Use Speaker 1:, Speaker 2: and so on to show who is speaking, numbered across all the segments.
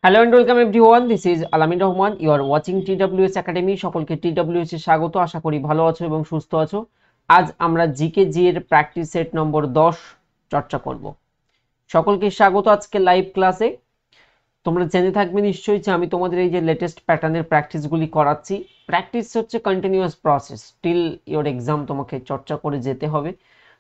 Speaker 1: Hello and welcome everyone. This is Alamin Rahman. You are watching TWS Academy. সকলকে TWS এ স্বাগত। আশা করি ভালো আছো এবং সুস্থ আছো। আজ আমরা জিকে জি এর প্র্যাকটিস সেট নম্বর 10 চর্চা করব। সকলকে স্বাগত আজকে লাইভ ক্লাসে। তোমরা জেনে থাকবে নিশ্চয়ই যে আমি তোমাদের এই যে লেটেস্ট প্যাটার্নের প্র্যাকটিসগুলি করাচ্ছি। প্র্যাকটিস হচ্ছে continuous process, till your exam তোমাকে চর্চা করে যেতে হবে।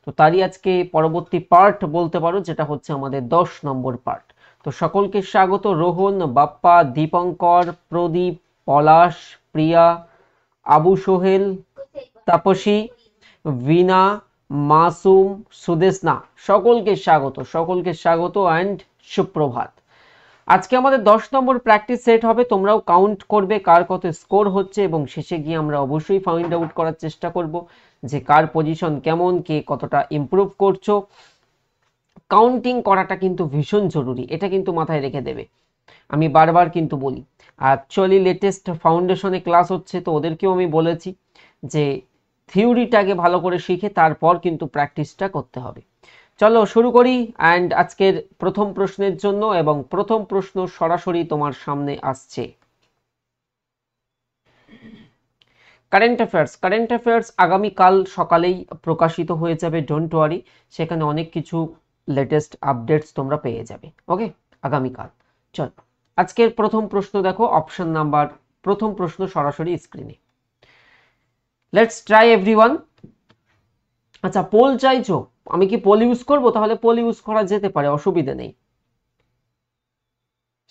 Speaker 1: তো তারই আজকে পরবর্তী পার্ট বলতে পারো, যেটা হচ্ছে আমাদের 10 নম্বর পার্ট। তো সকলকে স্বাগত। রোহন, বাপ্পা, দীপঙ্কর, প্রদীপ, পলাশ, প্রিয়া, আবু সোহেল, তাপসী, ভিনা, মাসুম, সুদেশনা, সকলকে স্বাগত, সকলকে স্বাগত অ্যান্ড সুপ্রভাত। আজকে আমাদের 10 নম্বর প্র্যাকটিস সেট হবে। তোমরাও কাউন্ট করবে কার কত স্কোর হচ্ছে এবং শেষে গিয়ে আমরা অবশ্যই ফাইন্ড আউট করার চেষ্টা করব যে কার পজিশন কেমন, কে কতটা ইমপ্রুভ করছো। কাউন্টিং করাটা কিন্তু ভীষণ জরুরি, এটা কিন্তু মাথায় রেখে দেবে। আমি বারবার কিন্তু বলি, অ্যাকচুয়ালি লেটেস্ট ফাউন্ডেশনে ক্লাস হচ্ছে, তো ওদেরকেও আমি বলেছি যে থিওরিটাকে ভালো করে শিখে তারপর কিন্তু প্র্যাকটিসটা করতে হবে। চলো শুরু করি। অ্যান্ড আজকের প্রথম প্রশ্নের জন্য, এবং প্রথম প্রশ্ন সরাসরি তোমার সামনে আসছে। কারেন্ট অ্যাফেয়ার্স আগামীকাল সকালেই প্রকাশিত হয়ে যাবে, ডোন্ট ওয়ারি। সেখানে অনেক কিছু লেটেস্ট আপডেটস তোমরা পেয়ে যাবে, ওকে, আগামীকাল। চল আজকের প্রথম প্রশ্ন দেখো, অপশন নাম্বার, প্রথম প্রশ্ন সরাসরি স্ক্রিনে। Let's try everyone. আচ্ছা, পোল চাইছো? আমি কি পোল ইউজ করব? তাহলে পোল ইউজ করা যেতে পারে, অসুবিধা নেই।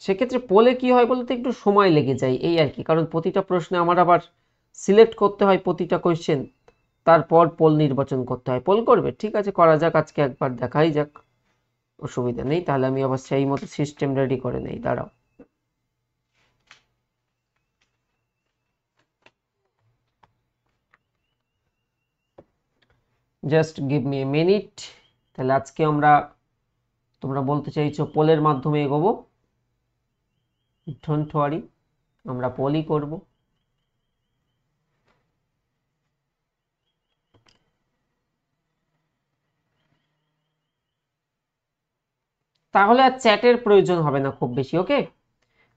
Speaker 1: সেক্ষেত্রে পোলে কি হয় বলতে একটু সময় লেগে যায়, এই আর কি। কারণ প্রতিটা প্রশ্নে আমার আবার সিলেক্ট করতে হয় প্রতিটা কোয়েশ্চেন, তারপর পোল নির্বাচন করতে হয়। পোল করবে? ঠিক আছে, করা যাক, আজকে একবার দেখাই যাক, অসুবিধা নেই। তাহলে আমি আবার সেই মতো সিস্টেম রেডি করে নেই, দাঁড়াও। Just give me a minute. তাহলে আজকে আমরা, তোমরা বলতে চাইছো পোলের মাধ্যমে এগোবো, ডোন্ট ওয়ারি, আমরা পোলই করব। তাহলে আর চ্যাটের প্রয়োজন হবে না খুব বেশি, ওকে।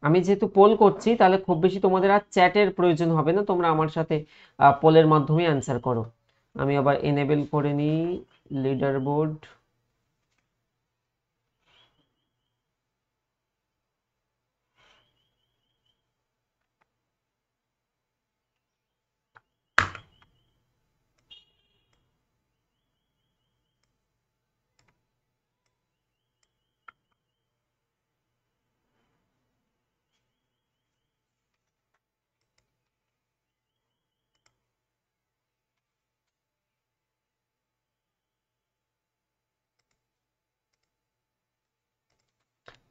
Speaker 1: আমি যেহেতু পোল করছি, তাহলে খুব বেশি তোমাদের আর চ্যাটের প্রয়োজন হবে না, তোমরা আমার সাথে পোলের মাধ্যমে অ্যান্সার করো। আমি আবার এনেবল করে নিই লিডার বোর্ড।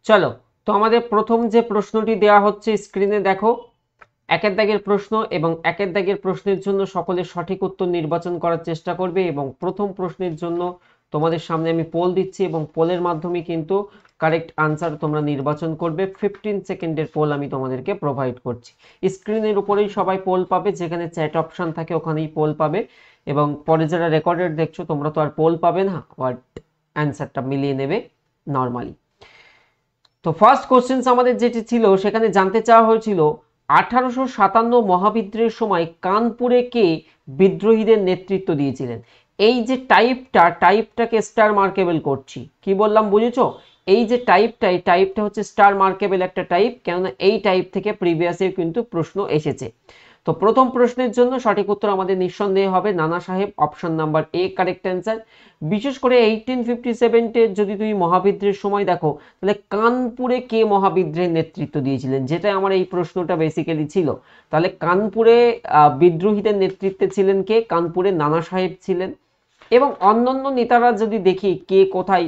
Speaker 1: চলো, তো আমাদের প্রথম যে প্রশ্নটি দেওয়া হচ্ছে স্ক্রিনে দেখো, একের দাগের প্রশ্ন, এবং একের দাগের প্রশ্নের জন্য সকলে সঠিক উত্তর নির্বাচন করার চেষ্টা করবে। এবং প্রথম প্রশ্নের জন্য তোমাদের সামনে আমি পোল দিচ্ছি, এবং পোলের মাধ্যমে কিন্তু কারেক্ট আনসার তোমরা নির্বাচন করবে। 15 সেকেন্ডের পোল আমি তোমাদেরকে প্রোভাইড করছি। স্ক্রিনের উপরেই সবাই পোল পাবে, যেখানে চ্যাট অপশন থাকে ওখানেই পোল পাবে। এবং পরে যারা রেকর্ডেড দেখছো, তোমরা তো আর পোল পাবে না, বাট অ্যান্সারটা মিলিয়ে নেবে নর্মালি। তো ফার্স্ট কোশ্চেন আমাদের যেটি ছিল, সেখানে জানতে চাওয়া হয়েছিল 1857 মহাবিদ্রোহের সময় কানপুরে কে বিদ্রোহীদের নেতৃত্ব দিয়েছিলেন। এই যে টাইপটাকে স্টার মার্কেবল করছি, কি বললাম বুঝেছো? এই যে এই টাইপটা হচ্ছে স্টার মার্কেবল একটা টাইপ, কেননা এই টাইপ থেকে প্রিভিয়াসে কিন্তু প্রশ্ন এসেছে। তো প্রথম প্রশ্নের জন্য সঠিক উত্তর আমাদের নিঃসন্দেহে হবে নানা সাহেব, অপশন নাম্বার এ কারেক্ট অ্যান্সার। বিশেষ করে 1857 যদি তুমি মহাবিদ্রোহের সময় দেখো, তাহলে কানপুরে কে মহাবিদ্রোহের নেতৃত্ব দিয়েছিলেন, যেটা আমার এই প্রশ্নটা বেসিক্যালি ছিল। তাহলে কানপুরে বিদ্রোহীদের নেতৃত্বে ছিলেন কে? কানপুরে নানা সাহেব ছিলেন। এবং অন্যান্য নেতারা যদি দেখি কে কোথায়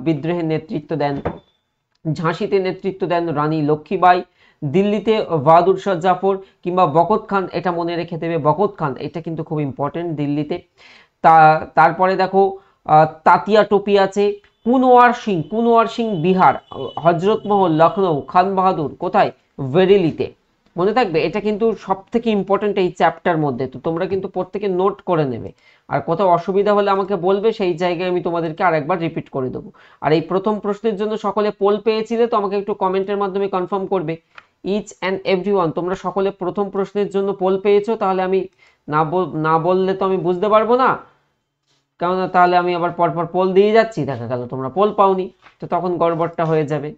Speaker 1: বিদ্রোহের নেতৃত্ব দেন, ঝাঁসিতে নেতৃত্ব দেন রানী লক্ষ্মীবাই, দিল্লিতে বাহাদুর শাহ জাফর, কিংবা বখত খান, এটা মনে রেখে দেবে, বখত খান, এটা কিন্তু খুব ইম্পর্টেন্ট, দিল্লিতে। তারপরে দেখো তাতিয়া টোপি আছে, কুনওয়ার সিং বিহার, হজরত মহল লখনৌ, খান বাহাদুর কোথায়? বেরেলিতে। মনে থাকবে, এটা কিন্তু সব থেকে ইম্পর্টেন্ট এই চ্যাপ্টার মধ্যে, তো তোমরা কিন্তু প্রত্যেকে নোট করে নেবে। আর কোথাও অসুবিধা হলে আমাকে বলবে, সেই জায়গায় আমি তোমাদেরকে আরেকবার রিপিট করে দেবো। আর এই প্রথম প্রশ্নের জন্য সকলে পোল পেয়েছিলে তো আমাকে একটু কমেন্টের মাধ্যমে কনফার্ম করবে। ইচ অ্যান্ড এভরিওয়ান, তোমরা সকলে প্রথম প্রশ্নের জন্য পোল পেয়েছো? তাহলে আমি না বললে তো আমি বুঝতে পারবো না, কেননা তাহলে আমি আবার পরপর পোল দিয়ে যাচ্ছি, দেখা গেল তোমরা পোল পাওনি, তো তখন গড়বড়টা হয়ে যাবে।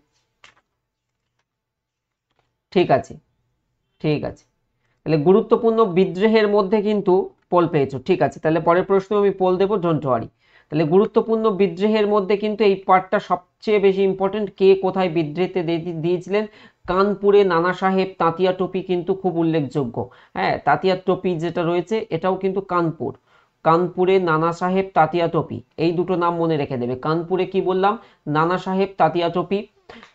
Speaker 1: ঠিক আছে, ঠিক আছে, তাহলে গুরুত্বপূর্ণ বিদ্রোহের মধ্যে কিন্তু পোল পেয়েছো। ঠিক আছে, তাহলে পরের প্রশ্ন আমি পোল দেবো, ডোন্ট ওয়ারি। তাহলে গুরুত্বপূর্ণ বিদ্রোহের মধ্যে কিন্তু এই পার্টটা সবচেয়ে বেশি ইম্পর্টেন্ট। কে কোথায় বিদ্রোহতে দিয়েছিলেন? কানপুরে নানা সাহেব তাঁতিয়া টোপি কিন্তু খুব উল্লেখযোগ্য। হ্যাঁ, তাঁতিয়া টোপি যেটা রয়েছে এটাও কিন্তু কানপুর। কানপুরে নানা সাহেব তাঁতিয়া টোপি, এই দুটো নাম মনে রেখে দেবে। কানপুরে কি বললাম? নানা সাহেব তাঁতিয়া টোপি।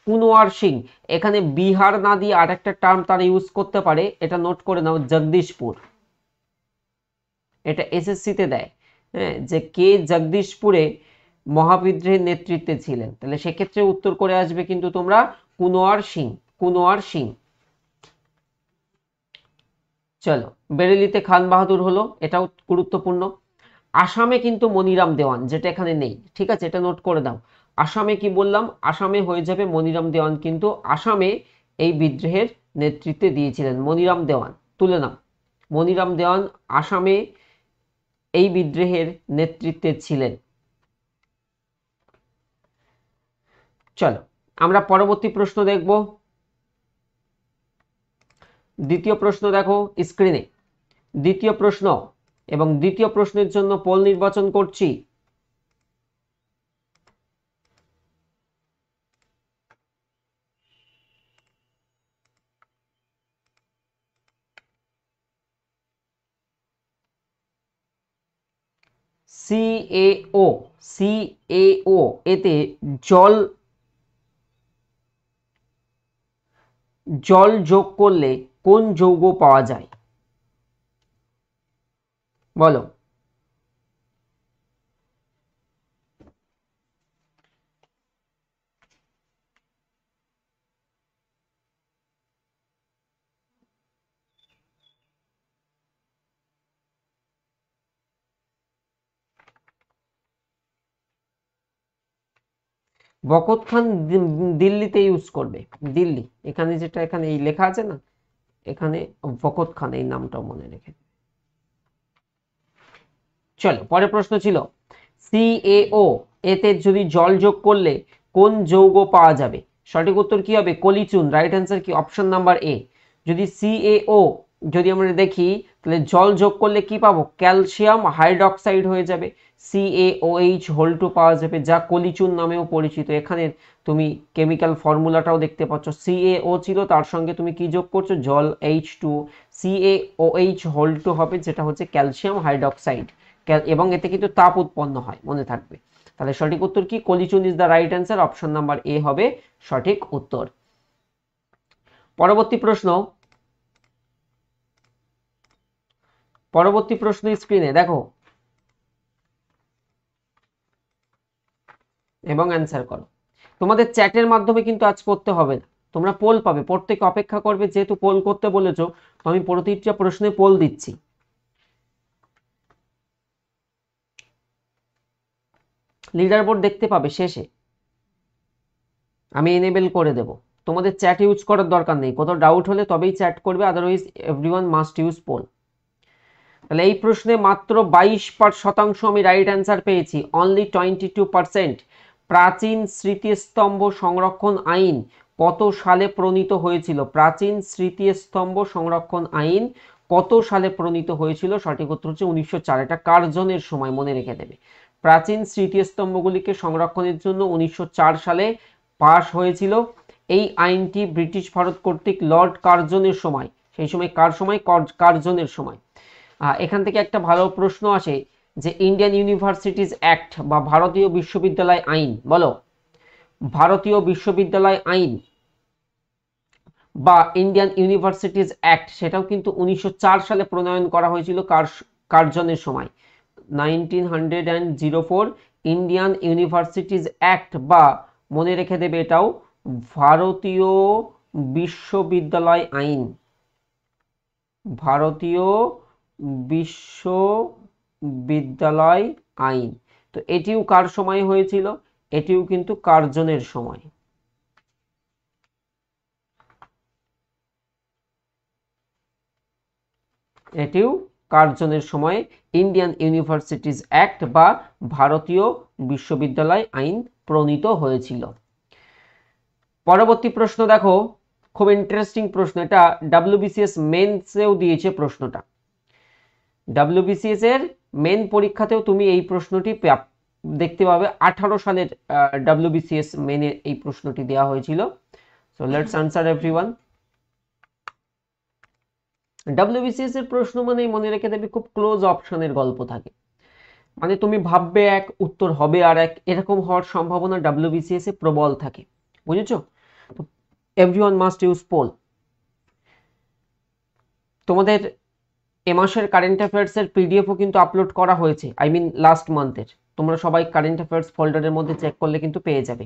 Speaker 1: কুনওয়ার সিং, এখানে বিহার না দিয়ে আরেকটা টার্ম তারা ইউজ করতে পারে, এটা নোট করে নাও, জগদীশপুর। এটা এসএসসিতে দেয়, হ্যাঁ, যে কে জগদীশপুরে মহাবিদ্রোহের নেতৃত্বে ছিলেন, তাহলে সেক্ষেত্রে উত্তর করে আসবে কিন্তু তোমরা কুনওয়ার সিং। কুনওয়ার সিং। চলো, বেরেলিতে খান বাহাদুর হলো, এটাও গুরুত্বপূর্ণ। আসামে কিন্তু মনিরাম দেওয়ান, যেটা এখানে নেই। ঠিক আছে, এটা নোট করে দাও। আসামে কি বললাম? আসামে হয়ে যাবে মনিরাম দেওয়ান, কিন্তু আসামে এই বিদ্রোহের নেতৃত্বে দিয়েছিলেন মনিরাম দেওয়ান। তুলে নাও, মনিরাম দেওয়ান আসামে এই বিদ্রোহের নেতৃত্বে ছিলেন। চলো, আমরা পরবর্তী প্রশ্ন দেখব। দ্বিতীয় প্রশ্ন দেখো স্ক্রিনে। দ্বিতীয় প্রশ্ন, এবং দ্বিতীয় প্রশ্নের জন্য পোল নির্বাচন করছি। সিএও, সিএও এতে জল যোগ করলে কোন যৌগ পাওয়া যায়? বলো। বকত খান দিল্লিতে ইউজ করবে, দিল্লি। এখানে যেটা এখানে এই লেখা আছে না, এখানে বকত খান এই নামটা মনে রেখে। চলো, পরের প্রশ্ন ছিল সিএও এতে যদি জল যোগ করলে কোন যৌগ পাওয়া যাবে? সঠিক উত্তর কি হবে? কলিচুন। রাইট অ্যান্সার কি? অপশন নাম্বার এ। যদি সিএও যদি আমরা দেখি, তাহলে জল যোগ করলে কি পাবো? ক্যালসিয়াম হাইড্রক্সাইড হয়ে যাবে, CaOH হোল টু পাওয়া যাবে, যা কলিচুন নামেও পরিচিত। এখানে তুমি কেমিক্যাল ফর্মুলাটাও দেখতে পাচ্ছ, CaO ছিল, তার সঙ্গে তুমি কি যোগ করছো? জল, H2, CaOH হোল টু হবে, যেটা হচ্ছে ক্যালসিয়াম হাইড্রক্সাইড, এবং এতে কিন্তু তাপ উৎপন্ন হয়, মনে থাকবে। তাহলে সঠিক উত্তর কি? কলিচুন is the right answer. Option number A হবে সঠিক উত্তর। পরবর্তী প্রশ্ন, পরবর্তী প্রশ্ন স্ক্রিনে দেখো এবং অ্যান্সার করো। তোমাদের চ্যাটের মাধ্যমে কিন্তু আজ করতে হবে না, তোমরা পোল পাবে, প্রত্যেকে অপেক্ষা করবে। যেহেতু পোল করতে বলেছো, তো আমি প্রতিটা প্রশ্নে পোল দিচ্ছি। লিডার বোর্ড দেখতে পাবে শেষে, আমি এনেবেল করে দেব। তোমাদের চ্যাট ইউজ করার দরকার নেই, কোথাও ডাউট হলে তবেই চ্যাট করবে, otherwise everyone must use poll. তাহলে এই প্রশ্নে মাত্র 22% আমি রাইট অ্যান্সার পেয়েছি, অনলি 22%। প্রাচীন স্মৃতিস্তম্ভ সংরক্ষণ আইন কত সালে প্রণীত হয়েছিল? প্রাচীন স্মৃতিস্তম্ভ সংরক্ষণ আইন কত সালে প্রণীত হয়েছিল? সঠিক উত্তর হচ্ছে 1904। এটা কার্জনের সময়, মনে রেখে দেবে। প্রাচীন স্মৃতিস্তম্ভগুলিকে সংরক্ষণের জন্য 1904 সালে পাশ হয়েছিল এই আইনটি, ব্রিটিশ ভারত কর্তৃক লর্ড কার্জনের সময়। সেই সময় কার সময়? কার্জনের সময়। এখান থেকে একটা ভালো প্রশ্ন আসে যে ইন্ডিয়ান ইউনিভার্সিটিজ অ্যাক্ট বা ভারতীয় বিশ্ববিদ্যালয় আইন, বলো, ভারতীয় বিশ্ববিদ্যালয় আইন বা ইন্ডিয়ান ইউনিভার্সিটিজ অ্যাক্ট, সেটাও কিন্তু 1904 সালে প্রণয়ন করা হয়েছিল কার্জনের সময়, 1904 ইন্ডিয়ান ইউনিভার্সিটিজ অ্যাক্ট, বা মনে রেখে দেবে এটাও ভারতীয় বিশ্ববিদ্যালয় আইন। ভারতীয় বিশ্ববিদ্যালয় বিদ্যালয় আইন। তো এটিও কার সময় হয়েছিল? এটিও কিন্তু কার্জনের সময়। এটিও কার্জনের সময় ইন্ডিয়ান ইউনিভার্সিটিজ অ্যাক্ট বা ভারতীয় বিশ্ববিদ্যালয় আইন প্রণীত হয়েছিল। পরবর্তী প্রশ্ন দেখো, খুব ইন্টারেস্টিং প্রশ্ন, এটা ডাব্লিউবিসিএস মেন্সেও দিয়েছে প্রশ্নটা। ডাব্লিউবিসিএস এর মেন পরীক্ষাতেও তুমি এই প্রশ্নটি দেখতে পাবে। 18 সালের ডাব্লিউবিসিএস মেনে এই প্রশ্নটি দেওয়া হয়েছিল। So let's answer everyone. WBCS এর প্রশ্ন মানে মনে রেখে দেবে খুব ক্লোজ অপশনের গল্প থাকে, মানে তুমি ভাববে এক উত্তর হবে আর এক, এরকম হওয়ার সম্ভাবনা ডাব্লিউবিসিএস এ প্রবল থাকে, বুঝেছো? তো এভরিওয়ান মাস্ট ইউজ পোল। তোমাদের এ মাসের কারেন্ট অ্যাফেয়ার্স এর পিডিএফও কিন্তু আপলোড করা হয়েছে, আই মিন লাস্ট মান্থের। তোমরা সবাই কারেন্ট অ্যাফেয়ার্স ফোল্ডারের মধ্যে চেক করলে কিন্তু পেয়ে যাবে।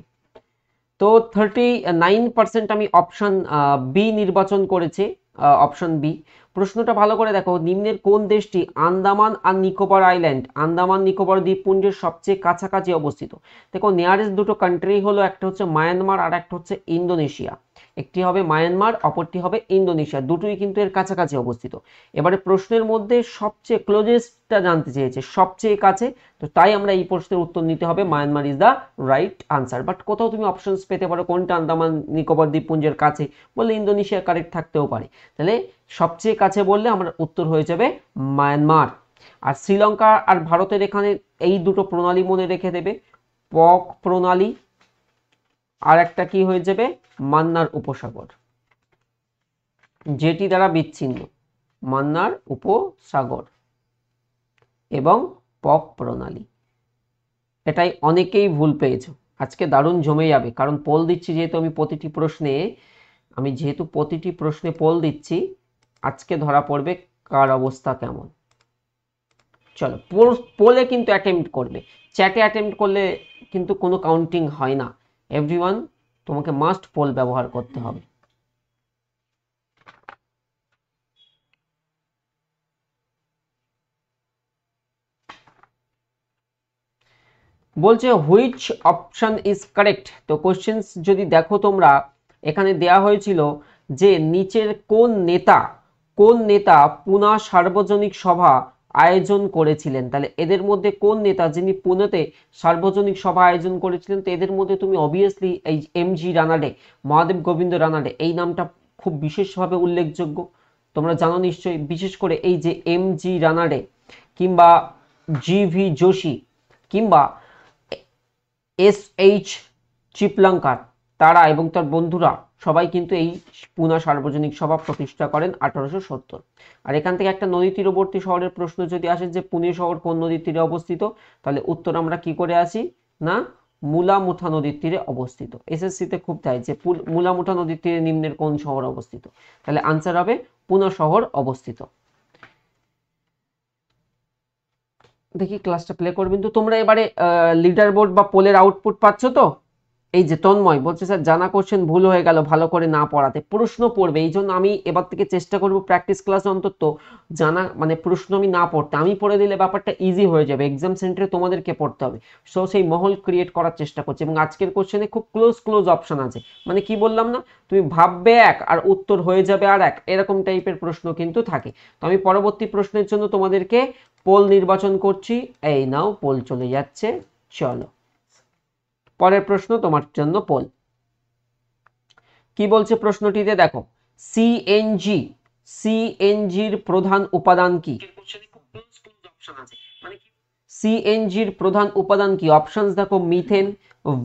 Speaker 1: তো 39% আমি অপশন বি নির্বাচন করেছি, অপশন বি। প্রশ্নটা ভালো করে দেখো, নিম্নের কোন দেশটি আন্দামান আর নিকোবর আইল্যান্ড, আন্দামান নিকোবর দ্বীপপুঞ্জের সবচেয়ে কাছাকাছি অবস্থিত? দেখো নিয়ারেস্ট দুটো কান্ট্রি হলো, একটা হচ্ছে মায়ানমার আর একটা হচ্ছে ইন্দোনেশিয়া। একটি হবে মায়ানমার, অপরটি হবে ইন্দোনেশিয়া, দুটোই কিন্তু এর কাছাকাছি অবস্থিত। এবারে প্রশ্নের মধ্যে সবচেয়ে ক্লোজেস্টটা জানতে চেয়েছে, সবচেয়ে কাছে, তো তাই আমরা এই প্রশ্নের উত্তর নিতে হবে Myanmar is the right answer. But কোথাও তুমি অপশনস পেতে পারো কোনটা আন্দামান নিকোবর দ্বীপপুঞ্জের কাছে, বললে ইন্দোনেশিয়া কারেক্ট থাকতেও পারে। তাহলে সবচেয়ে কাছে বললে আমার উত্তর হয়ে যাবে মায়ানমার। আর শ্রীলঙ্কা আর ভারতের এখানে এই দুটো প্রণালী মনে রেখে দেবে, পক প্রণালী, আর একটা কি হয়ে যাবে মান্নার উপসাগর, যেটি দ্বারা বিচ্ছিন্ন, মান্নার উপসাগর এবং পক প্রণালী। এটাই অনেকেই ভুল পেয়েছো। আজকে দারুণ জমে যাবে, কারণ পোল দিচ্ছি যেহেতু আমি প্রতিটি প্রশ্নে পোল দিচ্ছি, আজকে ধরা পড়বে কার অবস্থা কেমন। চলো, পোলে কিন্তু অ্যাটেম্প্ট করবে, চ্যাটে অ্যাটেম্প্ট করলে কিন্তু কোনো কাউন্টিং হয় না। এভরিওয়ান, তোমাকে মাস্ট পোল ব্যবহার করতে হবে। বলছে হুইচ অপশন ইজ কারেক্ট। তো কোশ্চেন্স যদি দেখো তোমরা, এখানে দেয়া হয়েছিল যে নিচের কোন নেতা পুনা সার্বজনিক সভা আয়োজন করেছিলেন। তাহলে এদের মধ্যে কোন নেতা যিনি পুনেতে সার্বজনিক সভা আয়োজন করেছিলেন? তো এদের মধ্যে তুমি অবভিয়াসলি এই এমজি রানাডে, মহাদেব গোবিন্দ রানাডে, এই নামটা খুব বিশেষভাবে উল্লেখযোগ্য, তোমরা জানো নিশ্চয়ই। বিশেষ করে এই যে এমজি রানাডে কিংবা জিভি যোশী কিংবা SH চিপলঙ্কার, তারা এবং তার বন্ধুরা সবাই কিন্তু এই পুনা সার্বজনিক সভা প্রতিষ্ঠা করেন 1870। আর এখান থেকে একটা নদী তীরবর্তী শহরের প্রশ্ন যদি আসে যে পুনে শহর কোন নদীর তীরে অবস্থিত, তাহলে উত্তর আমরা কি করে আসি না, মুলামুঠা নদীর তীরে অবস্থিত। এসএসসিতে খুব চাই যে মুলামুঠা নদীর তীরে নিম্নের কোন শহর অবস্থিত, তাহলে আনসার হবে পুনা শহর অবস্থিত। দেখি ক্লাসটা প্লে করবেন তো তোমরা। এবারে লিডার বোর্ড বা পোলের আউটপুট পাচ্ছ তো? এই যে তন্ময় বলছে স্যার জানা কোশ্চেন ভুল হয়ে গেল ভালো করে না পড়াতে। প্রশ্ন পড়বে, এই জন্য আমি এবার থেকে চেষ্টা করব প্র্যাকটিস ক্লাসে অন্তত জানা মানে প্রশ্ন আমি না পড়তে, আমি পড়ে দিলে ব্যাপারটা ইজি হয়ে যাবে, এক্সাম সেন্টারে তোমাদেরকে পড়তে হবে। সো সেই মহল ক্রিয়েট করার চেষ্টা করছি। এবং আজকের কোশ্চেনে খুব ক্লোজ অপশন আছে, মানে কি বললাম না, তুমি ভাববে এক আর উত্তর হয়ে যাবে আর এক, এরকম টাইপের প্রশ্ন কিন্তু থাকে। তো আমি পরবর্তী প্রশ্নের জন্য তোমাদেরকে পোল নির্বাচন করছি। এই নাও পোল চলে যাচ্ছে, চলো পরের প্রশ্ন তোমার জন্য পোল। কি বলছে প্রশ্নটিতে দেখো, সিএনজির প্রধান উপাদান কি? সিএনজির প্রধান উপাদান কি? অপশনস দেখো, মিথেন,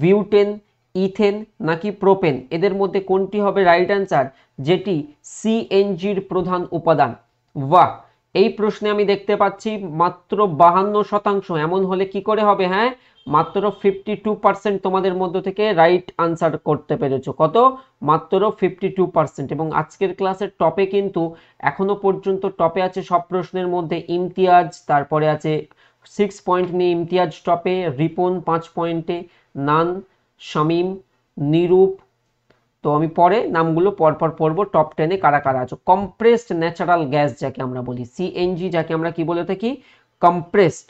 Speaker 1: বিউটেন, ইথেন নাকি প্রোপেন। এদের মধ্যে কোনটি হবে রাইট অ্যান্সার, যেটি সিএনজির প্রধান উপাদান? বাহ, এই প্রশ্নে আমি দেখতে পাচ্ছি মাত্র 52%। এমন হলে কি করে হবে, হ্যাঁ মাত্র 52% তোমাদের মধ্য থেকে রাইট আনসার করতে পেরেছো। কত? মাত্র 52%। এবং আজকের ক্লাসের টপে কিন্তু এখনো পর্যন্ত টপে আছে সব প্রশ্নের মধ্যে ইমতিয়াজ, তারপরে আছে 6 পয়েন্ট নিয়ে ইমতিয়াজ টপে, রিপন 5 পয়েন্টে, নান, শামিম, নিরূপ। তো আমি পরে নামগুলো পরপর পড়বো, টপ 10-এ কারা কারা আছো। কম্প্রেসড ন্যাচারাল গ্যাস যাকে আমরা বলি, সিএনজি যাকে আমরা কি বলে থাকি, compressed,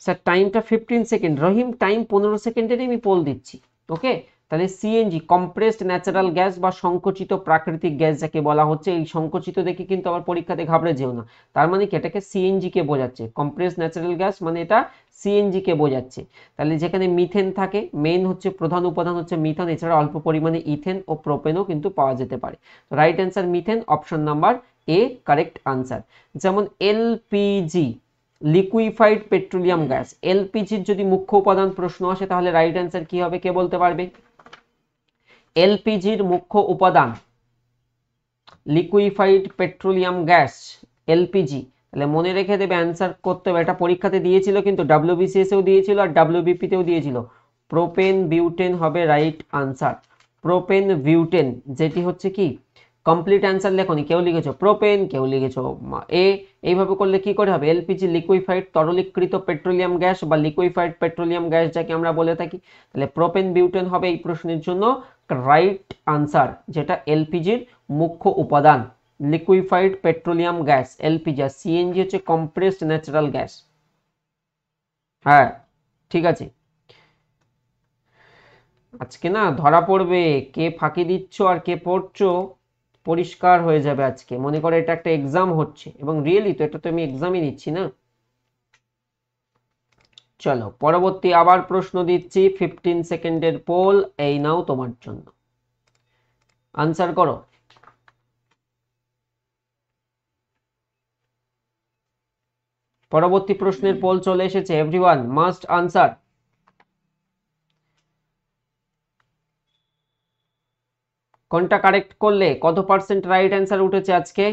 Speaker 1: স্যার টাইমটা 15 সেকেন্ড, রহিম টাইম 15 সেকেন্ডেরই আমি পোল দিচ্ছি। ওকে, তাহলে সিএনজি কম্প্রেসড ন্যাচারাল গ্যাস বা সংকোচিত প্রাকৃতিক গ্যাস যাকে বলা হচ্ছে, এই সংকোচিত দেখে কিন্তু আবার পরীক্ষাতে ঘাবড়ে যেও না। তার মানে কি, এটাকে সিএনজি কে বোঝাচ্ছে, কম্প্রেসড ন্যাচারাল গ্যাস মানে এটা সিএনজি কে বোঝাচ্ছে। তাহলে যেখানে মিথেন থাকে, মেইন হচ্ছে প্রধান উপাদান হচ্ছে মিথেন, এছাড়া অল্প পরিমাণে ইথেন ও প্রোপেনও কিন্তু পাওয়া যেতে পারে। Right answer methane, option number এ কারেক্ট আনসার। যেমন এলপিজি, লিকুইফাইড পেট্রোলিয়াম গ্যাস, এলপিজির যদি মুখ্য উপাদান প্রশ্ন আসে তাহলে রাইট অ্যান্সার কি হবে, কে বলতে পারবে? এলপিজির মুখ্য উপাদান লিকুইফাইড পেট্রোলিয়াম গ্যাস, এলপিজি। তাহলে মনে রেখে দেবে, অ্যান্সার করতে হবে, এটা পরীক্ষাতে দিয়েছিল কিন্তু ডাব্লিউবিসিএস এও দিয়েছিল আর ডাব্লিউবিপি তেও দিয়েছিল। প্রোপেন বিউটেন হবে রাইট আনসার, প্রোপেন বিউটেন, যেটি হচ্ছে কি কমপ্লিট অ্যান্সার লেখনি, কেউ লিখেছো প্রোপেন, কেউ লিখেছো এ। এইভাবে করলে কি করে হবে, এলপিজি লিকুইফাইড তরলীকৃত পেট্রোলিয়াম গ্যাস বা লিকুইফাইড পেট্রোলিয়াম গ্যাস যাকে আমরা বলে থাকি। তাহলে প্রোপেন বিউটেন হবে এই প্রশ্নের জন্য রাইট আনসার, যেটা এলপিজির মুখ্য উপাদান, লিকুইফাইড পেট্রোলিয়াম গ্যাস এলপিজি। আর সিএনজি হচ্ছে কম্প্রেসড ন্যাচারাল গ্যাস। হ্যাঁ ঠিক আছে, আজকে না ধরা পড়বে কে ফাঁকি দিচ্ছ আর কে পড়ছো, পরিষ্কার হয়ে যাবে আজকে। মনে করে এটা একটা এক্সাম হচ্ছে, এবং রিয়েলি তো এটা তো আমি এক্সামই নিচ্ছি না। চলো পরবর্তী আবার প্রশ্ন দিচ্ছি, 15 সেকেন্ডের পোল, এই নাও তোমার জন্য, আনসার করো। পরবর্তী প্রশ্নের পোল চলে এসেছে, এভরিওয়ান মাস্ট আনসার। কোনটা কারেক্ট করলে কত পার্সেন্ট রাইট অ্যান্সার উঠেছে আজকে?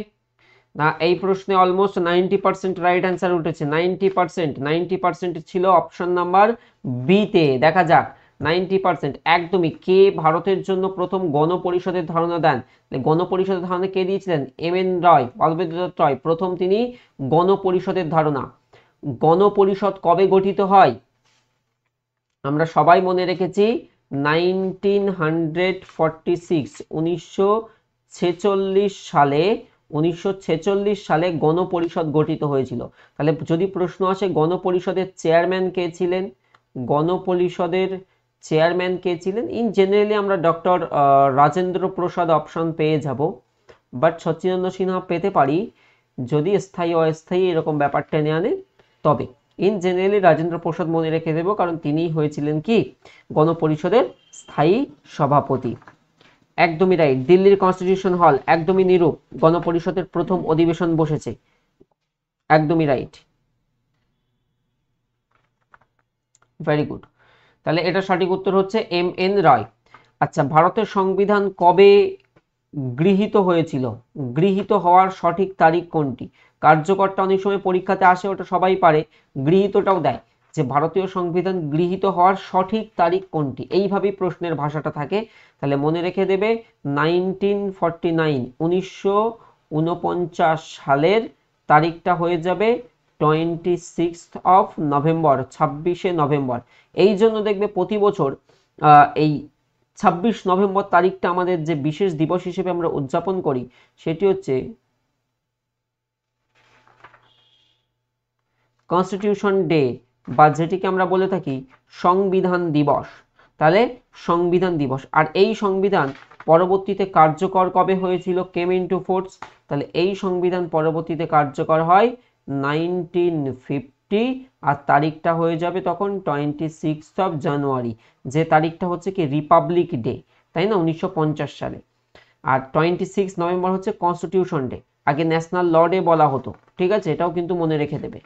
Speaker 1: না, এই প্রশ্নে অলমোস্ট 90% রাইট অ্যান্সার উঠেছে, 90%। 90% ছিল অপশন নাম্বার বি তে। দেখা যাক 90% একদমই। কে ভারতের জন্য প্রথম গণপরিষদের ধারণা দেন? গণপরিষদের ধারণা কে দিয়েছিলেন? এম এন রয়, বালবেন্দ্র দত্ত রয়, প্রথম তিনি গণপরিষদের ধারণা। গণপরিষদ কবে গঠিত হয়? আমরা সবাই মনে রেখেছি 1946, 1946 সালে, 1946 সালে গণপরিষদ গঠিত হয়েছিল। তাহলে যদি প্রশ্ন আসে গণপরিষদের চেয়ারম্যান কে ছিলেন, গণপরিষদের চেয়ারম্যান কে ছিলেন, ইন জেনারেলি আমরা ডক্টর রাজেন্দ্র প্রসাদ অপশন পেয়ে যাব, বাট সচিদানন্দ সিনহা পেতে পারি যদি স্থায়ী অস্থায়ী এরকম ব্যাপার টেনে আনে। তবে ইন জেনারেলি রাজেন্দ্র প্রসাদ মনে রেখে দেব, কারণ তিনি হয়েছিলেন কি গণপরিষদের স্থায়ী সভাপতি। একদমই রাইট, দিল্লির কনস্টিটিউশন হল, একদমই নিরূপ, গণপরিষদের প্রথম অধিবেশন বসেছে, একদমই রাইট, ভেরি গুড। তাহলে এটা সঠিক উত্তর হচ্ছে এম এন রায়। আচ্ছা, ভারতের সংবিধান কবে গৃহীত হয়েছিল? গৃহীত হওয়ার সঠিক তারিখ কোনটি? কার্যকরটা অনেক সময় পরীক্ষাতে আসে, ওটা সবাই পারে, গৃহীতটাও দেয়, যে ভারতীয় সংবিধান গৃহীত হওয়ার সঠিক তারিখ কোনটি, এইভাবেই প্রশ্নের ভাষাটা থাকে। তাহলে মনে রেখে দেবে 1949, 1949 সালের তারিখটা হয়ে যাবে 26 অফ নভেম্বর, 26শে নভেম্বর। এই জন্য দেখবে প্রতি বছর এই 26 নভেম্বর তারিখটা আমাদের যে বিশেষ দিবস হিসেবে আমরা উদযাপন করি, সেটি হচ্ছে কনস্টিটিউশন ডে, বা যেটিকে আমরা বলে থাকি সংবিধান দিবস। তাহলে সংবিধান দিবস, আর এই সংবিধান পরবর্তীতে কার্যকর কবে হয়েছিল, কেম ইনটু ফোর্স? তাহলে এই সংবিধান পরবর্তীতে কার্যকর হয় 1950, আর তারিখটা হয়ে যাবে তখন 26 অফ জানুয়ারি, যে তারিখটা হচ্ছে কি রিপাবলিক ডে, তাই না, 1950 সালে। আর 26 নভেম্বর হচ্ছে কনস্টিটিউশন ডে, আগে ন্যাশনাল ল ডে বলা হতো, ঠিক আছে, এটাও কিন্তু মনে রেখে দেবে।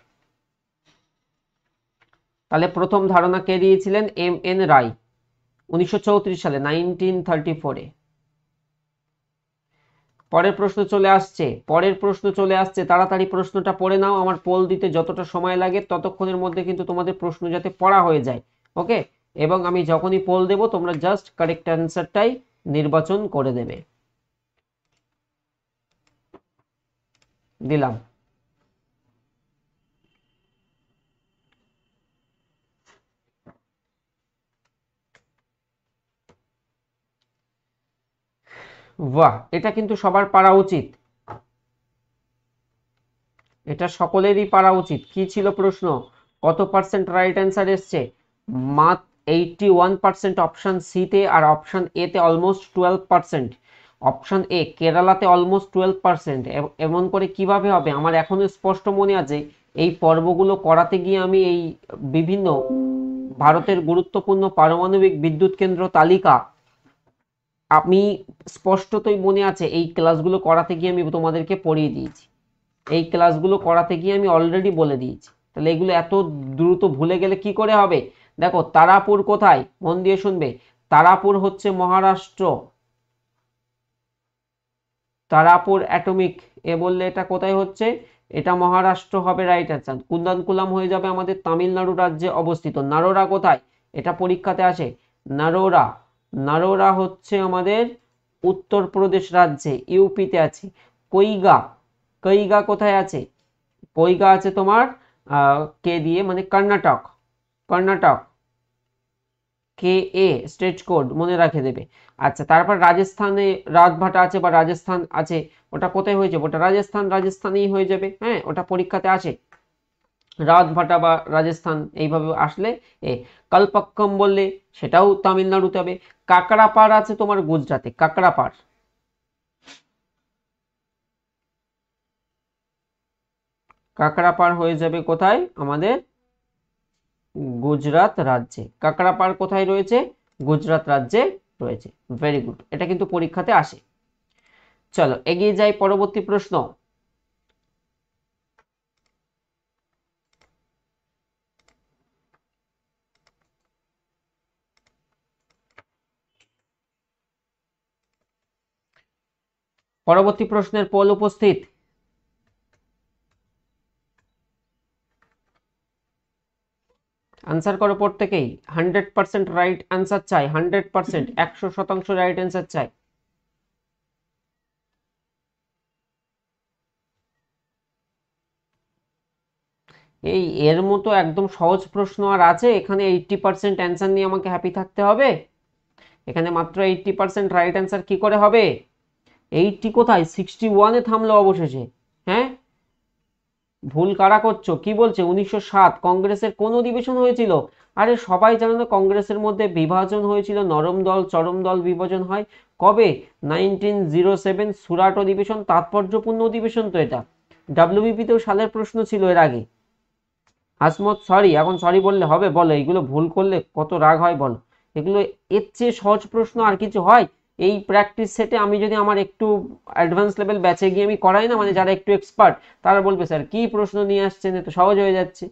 Speaker 1: তাহলে প্রথম ধারণা কে দিয়েছিলেন? এম এন রায়, 1934 সালে, 1934-এ। পরের প্রশ্ন চলে আসছে, পরের প্রশ্ন চলে আসছে, তাড়াতাড়ি প্রশ্নটা পড়ে নাও, আমার পোল দিতে যতটা সময় লাগে ততক্ষণের মধ্যে কিন্তু তোমাদের প্রশ্ন যাতে পড়া হয়ে যায়, ওকে। এবং আমি যখনই পোল দেব তোমরা জাস্ট কারেক্ট অ্যান্সারটাই নির্বাচন করে দেবে। দিলাম। বাহ, এটা কিন্তু সবার পারা উচিত, এটা সকলেরই পারা উচিত। কি ছিল প্রশ্ন, কত পার্সেন্ট রাইট অ্যান্সার এসছে? মাত্র 81% অপশন সি তে, আর অপশন এ তে অলমোস্ট 12%। অপশন এ কেরালাতে অলমোস্ট 12%। এমন করে কিভাবে হবে? আমার এখনো স্পষ্ট মনে আছে, এই পর্বগুলো করাতে গিয়ে আমি এই বিভিন্ন ভারতের গুরুত্বপূর্ণ পারমাণবিক বিদ্যুৎ কেন্দ্র তালিকা আমি স্পষ্টতই মনে আছে, এই ক্লাসগুলো করাতে গিয়ে আমি তোমাদেরকে পড়িয়ে দিয়েছি। এই ক্লাসগুলো করাতে গিয়ে আমি অলরেডি বলে দিয়েছি। তাহলে এগুলো এত দ্রুত ভুলে গেলে কি করে হবে? দেখো তারাপুর কোথায়, মন দিয়ে শুনবে। তারাপুর হচ্ছে মহারাষ্ট্র। তারাপুর অ্যাটমিক এ বললে এটা কোথায় হচ্ছে? এটা মহারাষ্ট্র হবে রাইট অ্যান্সার। কুন্দানকুলাম হয়ে যাবে আমাদের তামিলনাড়ু রাজ্যে অবস্থিত। নারোরা কোথায়? এটা পরীক্ষাতে আসে। নারোরা, নারোরা হচ্ছে আমাদের উত্তরপ্রদেশ রাজ্যে, ইউপিতে আছে। কৈগা, কৈগা কোথায় আছে? কৈগা আছে তোমার কে দিয়ে, মানে কর্ণাটক, কর্ণাটক, কে এ স্টেট কোড মনে রাখে দেবে। আচ্ছা, তারপর রাজস্থানে রাজভাটা আছে বা রাজস্থান আছে, ওটা কোথায় হয়ে যাবে? ওটা রাজস্থান, রাজস্থানেই হয়ে যাবে। হ্যাঁ, ওটা পরীক্ষাতে আসে, রাজভাটা বা রাজস্থান এইভাবে আসলে। এ কালপাক্কম বললে সেটাও তামিলনাড়ুতে হবে। কাকড়াপাড় আছে তোমার গুজরাটে, কাকড়াপাড়। কাকড়াপাড় হয়ে যাবে কোথায়? আমাদের গুজরাট রাজ্যে। কাকড়াপাড় কোথায় রয়েছে? গুজরাট রাজ্যে রয়েছে। ভেরি গুড, এটা কিন্তু পরীক্ষাতে আসে। চলো এগিয়ে যাই, পরবর্তী প্রশ্ন। পরবর্তী প্রশ্নের পোল উপস্থিত। আনসার করো প্রত্যেকেই। 100% রাইট আনসার চাই, 100%, 100% রাইট আনসার চাই। এই এর মতো একদম সহজ প্রশ্ন আর আছে? এখানে 80% অ্যান্সার নিয়ে আমাকে হ্যাপি থাকতে হবে? এখানে মাত্র 80% রাইট অ্যান্সার কি করে হবে? 80 কোথায়, 61-এ থামলো অবশেষে। হ্যাঁ, ভুল কারা করছো? কি বলছে 1907 কংগ্রেসের কোন অধিবেশন হয়েছিল? আরে সবাই জানো না, কংগ্রেসের মধ্যে বিভাজন হয়েছিল, নরম দল চরম দল বিভাজন হয় কবে? 1907 সুরাট অধিবেশন, তাৎপর্যপূর্ণ অধিবেশন তো এটা। ডাব্লিউবিপি তেও সালের প্রশ্ন ছিল এর আগে। আসমত সরি, এখন সরি বললে হবে? বলো, এইগুলো ভুল করলে কত রাগ হয় বলো। এগুলো এর চেয়ে সহজ প্রশ্ন আর কিছু হয়? এই প্র্যাকটিস সেটে আমি যদি আমার একটু অ্যাডভান্স লেভেল ব্যাচে গিয়ে আমি করাই না, মানে যারা একটু এক্সপার্ট, তারা বলবে স্যার কি প্রশ্ন নিয়ে আসছেন, এত সহজ হয়ে যাচ্ছে।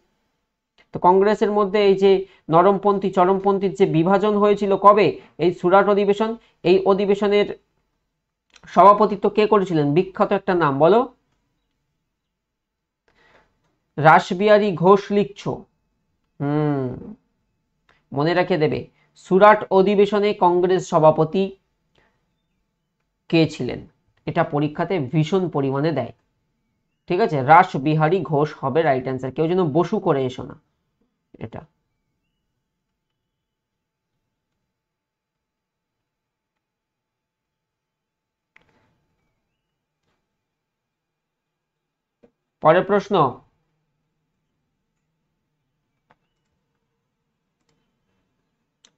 Speaker 1: তো কংগ্রেসের মধ্যে এই যে নরমপন্থী চরমপন্থীর যে বিভাজন হয়েছিল কবে? এই সুরাট অধিবেশন। এই অধিবেশনের সভাপতিত্ব কে করেছিলেন? বিখ্যাত একটা নাম বলো। রাসবিহারী ঘোষ লিখছো? মনে রেখে দেবে। সুরাট অধিবেশনে কংগ্রেস সভাপতি কে ছিলেন? এটা পরীক্ষাতে ভীষণ পরিমাণে দেয়। ঠিক আছে, রাসবিহারী ঘোষ হবে রাইট অ্যান্সার। কেউ যেন বসু করে এসো না এটা। পরের প্রশ্ন।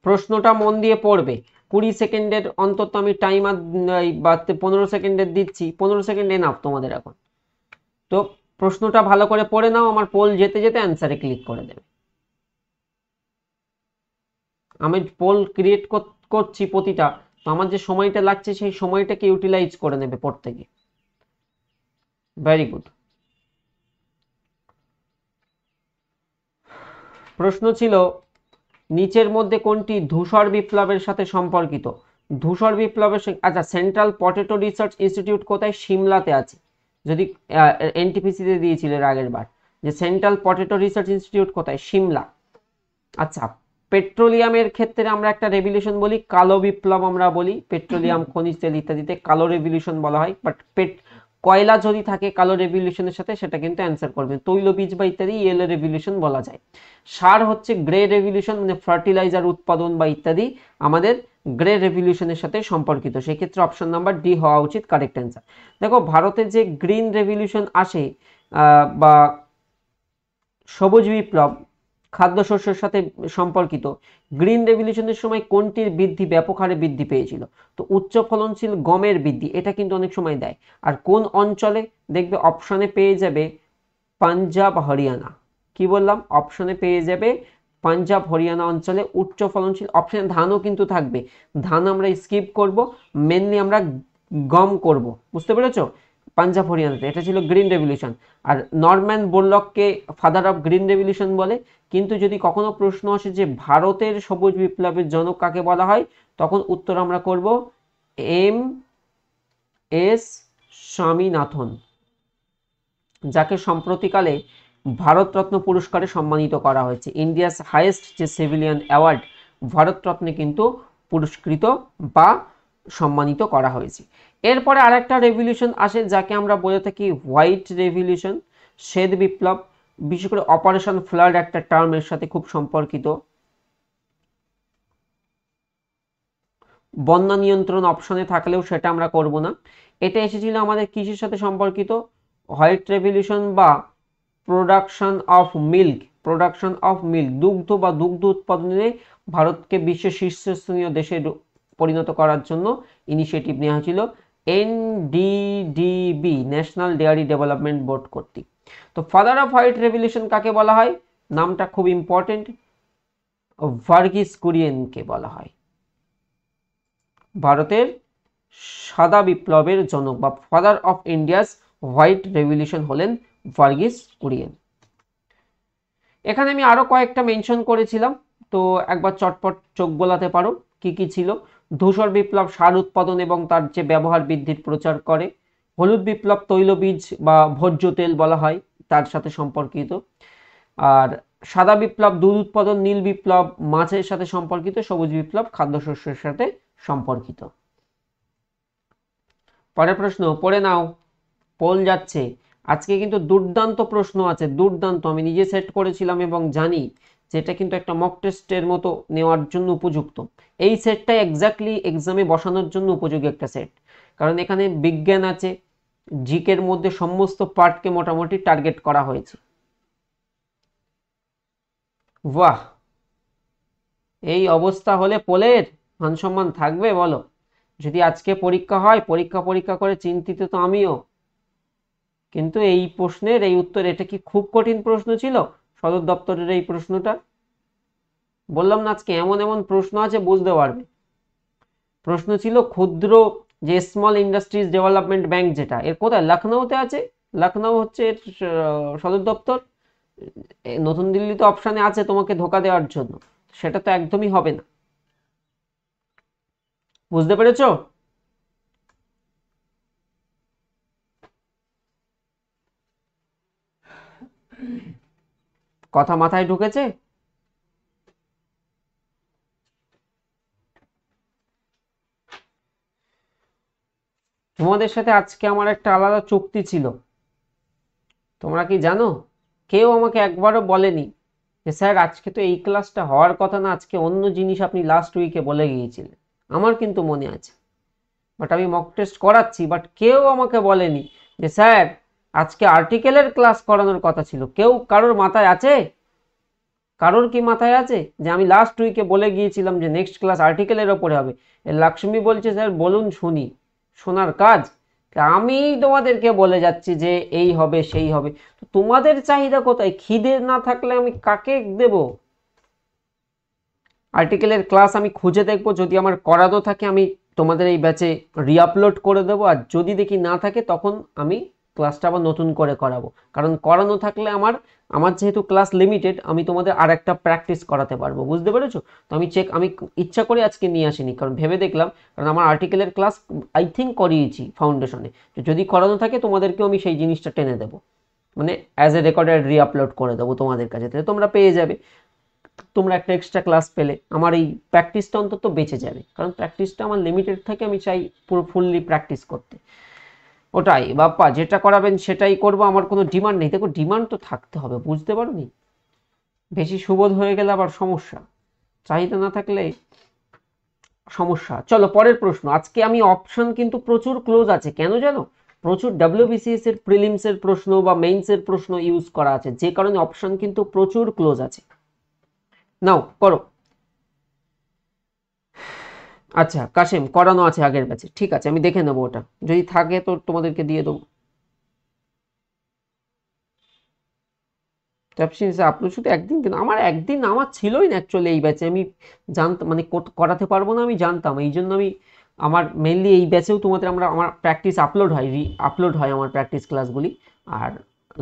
Speaker 1: প্রশ্নটা মন দিয়ে পড়বে। 20 সেকেন্ডের অন্তত আমি টাইমার বা 15 সেকেন্ডের দিচ্ছি। 15 সেকেন্ড এনাফ তোমাদের এখন। তো প্রশ্নটা ভালো করে পড়ে নাও, আমার পোল যেতে যেতে অ্যান্সারে ক্লিক করে দেবে। আমি পোল ক্রিয়েট করছি প্রতিটা, তো আমার যে সময়টা লাগছে সেই সময়টাকে ইউটিলাইজ করে নেবে প্রত্যেকে। Very good. প্রশ্ন ছিল নিচের মধ্যে কোনটি ধূসর বিপ্লবের সাথে সম্পর্কিত? ধূসর বিপ্লবের আচ্ছা, সেন্ট্রাল পটেটো রিসার্চ ইনস্টিটিউট কোথায়? সিমলাতে আছে। যদি এনটিপিসিতে দিয়েছিল এর আগের বার, যে সেন্ট্রাল পটেটো রিসার্চ ইনস্টিটিউট কোথায়? সিমলা। আচ্ছা, পেট্রোলিয়ামের ক্ষেত্রে আমরা একটা রেভলিউশন বলি, কালো বিপ্লব আমরা বলি। পেট্রোলিয়াম, খনিজ তেল ইত্যাদিতে কালো রেভলিউশন বলা হয়। বাট কয়লা যদি থাকে কালো রেভলিউশনের সাথে, সেটা কিন্তু অ্যান্সার করবে। তৈলবীজ বা ইত্যাদি ইয়েলো রেভলিউশন বলা যায়। সার হচ্ছে গ্রে রেভলিউশন, মানে ফার্টিলাইজার উৎপাদন বা ইত্যাদি আমাদের গ্রে রেভলিউশনের সাথে সম্পর্কিত, সেক্ষেত্রে অপশন নাম্বার ডি হওয়া উচিত কারেক্ট অ্যান্সার। দেখো ভারতে যে গ্রিন রেভলিউশন আসে বা সবুজ বিপ্লব খাদ্যশস্যের সাথে সম্পর্কিত, গ্রিন রেভলিউশনের সময় কোনটির বৃদ্ধি ব্যাপক হারে বৃদ্ধি পেয়েছিল? তো উচ্চ ফলনশীল গমের বৃদ্ধি, এটা কিন্তু অনেক সময় দেয়। আর কোন অঞ্চলে? দেখবে অপশনে পেয়ে যাবে পাঞ্জাব হরিয়ানা। কি বললাম? অপশনে পেয়ে যাবে পাঞ্জাব হরিয়ানা অঞ্চলে উচ্চ ফলনশীল। অপশনে ধানও কিন্তু থাকবে, ধান আমরা স্কিপ করব, মেনলি আমরা গম করব, বুঝতে পেরেছো? পাঞ্জাব হরিয়ানাতে এটা ছিল গ্রিন রেভলিউশন। আর নরম্যান বোরলককে ফাদার অফ গ্রিন রেভলিউশন বলে। কিন্তু যদি কখনো প্রশ্ন আসে যে ভারতের সবুজ বিপ্লবের জনক কাকে বলা হয়, তখন উত্তর আমরা করব এম এস স্বামীনাথন, যাকে সম্প্রতিকালে ভারতরত্ন পুরস্কারে সম্মানিত করা হয়েছে। ইন্ডিয়াস হাইয়েস্ট যে সিভিলিয়ান অ্যাওয়ার্ড ভারতরত্নে কিন্তু পুরস্কৃত বা সম্মানিত করা হয়েছে। এরপরে আরেকটা রেভলিউশন আসে যাকে আমরা বলে থাকি হোয়াইট রেভলিউশন, শ্বেত বিপ্লব। বিশেষ করে অপারেশন ফ্লাড একটা টার্মের সাথে খুব সম্পর্কিত। বন্যা নিয়ন্ত্রণ অপশনে থাকলেও সেটা আমরা করব না। এটা এসেছিল আমাদের কিসের সাথে সম্পর্কিত? হোয়াইট রেভলিউশন বা প্রোডাকশন অফ মিল্ক, দুগ্ধ বা দুগ্ধ উৎপাদনে ভারতকে বিশ্বের শীর্ষস্থানীয় দেশে পরিণত করার জন্য ইনিশিয়েটিভ নেওয়া হয়েছিল NDDB, national dairy development board কর্তৃক। তো ফাদার অফ হোয়াইট রেভলিউশন কাকে বলা হয়? নামটা খুব ইম্পর্টেন্ট, ভার্গিস কুরিয়েনকে বলা হয়। ভারতের সাদা বিপ্লবের জনক বা father of India's white revolution হলেন ভার্গিস কুরিয়েন। এখানে আমি আরো কয়েকটা মেনশন করেছিলাম, তো একবার চটপট চোখ বোলাতে পারো কি কি ছিল। ধূসর বিপ্লব সার উৎপাদন এবং তার যে ব্যবহার বৃদ্ধির প্রচার করে। হলুদ বিপ্লব তৈলবীজ বা ভোজ্য তেল বলা হয়, তার সাথে সম্পর্কিত। আর সাদা বিপ্লব দুধ উৎপাদন, নীল বিপ্লব মাছের সাথে সম্পর্কিত, সবুজ বিপ্লব খাদ্যশস্যের সাথে সম্পর্কিত। পরের প্রশ্ন পড়ে নাও, পোল যাচ্ছে। আজকে কিন্তু দুর্দান্ত প্রশ্ন আছে, দুর্দান্ত। আমি নিজে সেট করেছিলাম এবং জানি যে এটা কিন্তু একটা মক টেস্টের মতো নেওয়ার জন্য উপযুক্ত। এই সেটটা এক্স্যাক্টলি এক্সামে বসানোর জন্য উপযোগী একটা সেট, কারণ এখানে বিজ্ঞান আছে, জিকের মধ্যে সমস্ত পার্টকে মোটামুটি টার্গেট করা হয়েছে। বাহ, এই অবস্থা হলে পোলের মান সম্মান থাকবে বলো? যদি আজকে পরীক্ষা হয়, পরীক্ষা করে চিন্তিত তো আমিও, কিন্তু এই প্রশ্নের এই উত্তর, এটা কি খুব কঠিন প্রশ্ন ছিল সদর দপ্তরের এই প্রশ্নটা? বললাম না আজকে এমন এমন প্রশ্ন আছে বুঝতে পারবে। প্রশ্ন ছিল ক্ষুদ্র যে স্মল ইন্ডাস্ট্রিজ ডেভেলপমেন্ট ব্যাংক, যেটা এর কোথায়? লখনৌতে আছে। লখনৌ হচ্ছে এর সদর দপ্তর। নতুন দিল্লিতে অপশানে আছে তোমাকে ধোকা দেওয়ার জন্য, সেটা তো একদমই হবে না। বুঝতে পেরেছো? কথা মাথায় ঢুকেছে? তোমাদের সাথে আজকে আমার একটা আলাদা চুক্তি ছিল, তোমরা কি জানো? কেউ আমাকে একবারও বলেনি যে স্যার আজকে তো এই ক্লাসটা হওয়ার কথা না, আজকে অন্য জিনিস আপনি লাস্ট উইকে বলে গিয়েছিলেন। আমার কিন্তু মনে আছে, বাট আমি মক টেস্ট করাচ্ছি, বাট কেউ আমাকে বলেনি যে স্যার আজকে আর্টিকেলের ক্লাস করানোর কথা ছিল। কেউ কারোর মাথায় আছে? কারোর কি মাথায় আছে যে আমি লাস্ট উইকে বলে গিয়েছিলাম যে নেক্সট ক্লাস আর্টিকেলের ওপরে হবে? লক্ষ্মী বলছে স্যার বলুন শুনি, শোনার কাজ। আমি তোমাদেরকে বলে যাচ্ছি যে এই হবে সেই হবে, তো তোমাদের চাহিদা কোথায়? খিদে না থাকলে আমি কাকে দেব? আর্টিকেলের ক্লাস আমি খুঁজে দেখবো, যদি আমার করানো থাকে আমি তোমাদের এই ব্যাচে রিআপলোড করে দেবো, আর যদি দেখি না থাকে তখন আমি ক্লাসটা আবার নতুন করে করাবো। কারণ করানো থাকলে আমার আমার যেহেতু ক্লাস লিমিটেড, আমি তোমাদের আর একটা প্র্যাকটিস করাতে পারবো, বুঝতে পেরেছো? তো আমি ইচ্ছা করে আজকে নিয়ে আসিনি, কারণ ভেবে দেখলাম, কারণ আমার আর্টিকেলের ক্লাস আই থিঙ্ক করিয়েছি ফাউন্ডেশনে, যদি করানো থাকে তোমাদেরকেও আমি সেই জিনিসটা টেনে দেবো, মানে অ্যাজ এ রেকর্ডেড রিআপলোড করে দেবো তোমাদের কাছে, তাহলে তোমরা পেয়ে যাবে। তোমরা একটা এক্সট্রা ক্লাস পেলে, আমার এই প্র্যাকটিসটা অন্তত বেঁচে যাবে, কারণ প্র্যাকটিসটা আমার লিমিটেড থাকে, আমি চাই পুরো ফুললি প্র্যাকটিস করতে। ওটাই বাপ্পা, যেটা করাবেন সেটাই করব, আমার কোনো ডিমান্ড নেই। দেখো ডিমান্ড তো থাকতে হবে, বুঝতে পারোনি? বেশি সুবোধ হয়ে গেলে আবার সমস্যা, চাহিদা না থাকলে সমস্যা। চলো পরের প্রশ্ন। আজকে আমি অপশন কিন্তু প্রচুর ক্লোজ আছে, কেন জানো? প্রচুর WBCS এর প্রিলিমস এর প্রশ্ন বা মেইনস এর প্রশ্ন ইউজ করা আছে, যে কারণে অপশন কিন্তু প্রচুর ক্লোজ আছে। নাও করো। আচ্ছা কাশেম করানো আছে আগের ব্যাচে, ঠিক আছে আমি দেখে নেবো, ওটা যদি থাকে তো তোমাদেরকে দিয়ে দেবো। ট্যাপসিন্সে আপলোড শুধু একদিন কেন, আমার একদিন আমার ছিলই না অ্যাকচুয়ালি এই ব্যাচে, আমি জানতাম মানে করাতে পারবো না, আমি জানতাম, এই জন্য আমি আমার মেনলি এই ব্যাচেও তোমাদের আমার প্র্যাকটিস আপলোড হয়, আপলোড হয় আমার প্র্যাকটিস ক্লাসগুলি, আর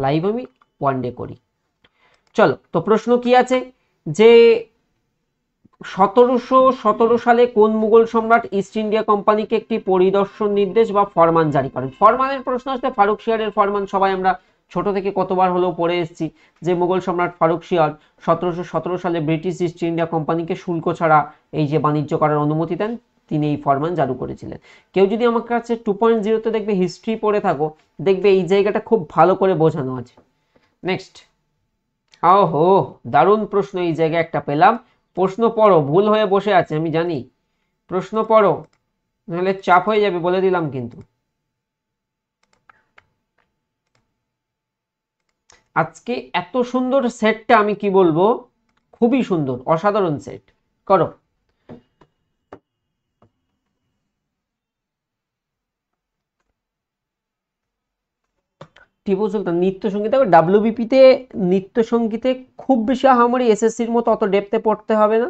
Speaker 1: লাইভ আমি ওয়ান ডে করি। চলো তো প্রশ্ন কি আছে, যে 1717 সালে কোন মুঘল সম্রাট ইস্ট ইন্ডিয়া কোম্পানিকে একটি পরিদর্শন নির্দেশ বা ফরমান জারি করেন? ফরমানের প্রশ্ন আসলে ফারুক শিয়ারের ফরমান সবাই আমরা ছোট থেকে কতবার হলেও পড়ে এসেছি, যে মুঘল সম্রাট ফারুক শিয়ার 1717 সালে ব্রিটিশ ইস্ট ইন্ডিয়া কোম্পানিকে শুল্ক ছাড়া এই যে বাণিজ্য করার অনুমতি দেন, তিনি এই ফরমান জারি করেছিলেন। কেউ যদি আমার কাছে 2.0-তে দেখবে হিস্ট্রি পড়ে থাকো, দেখবে এই জায়গাটা খুব ভালো করে বোঝানো আছে। নেক্সট। ওহো, দারুণ প্রশ্ন, এই জায়গায় একটা পেলাম। প্রশ্ন পড়ো, ভুল হয়ে বসে আছে আমি জানি, প্রশ্ন পড়ো, নাহলে চাপ হয়ে যাবে বলে দিলাম কিন্তু। আজকে এত সুন্দর সেটটা আমি কি বলবো, খুবই সুন্দর, অসাধারণ সেট। করো। টিপু সুলতান নৃত্য সঙ্গীত, ডাব্লিউবিপিতে নৃত্য সঙ্গীতে খুব বেশি আহামরি এসএসসির মতো অত ডেপথে পড়তে হবে না,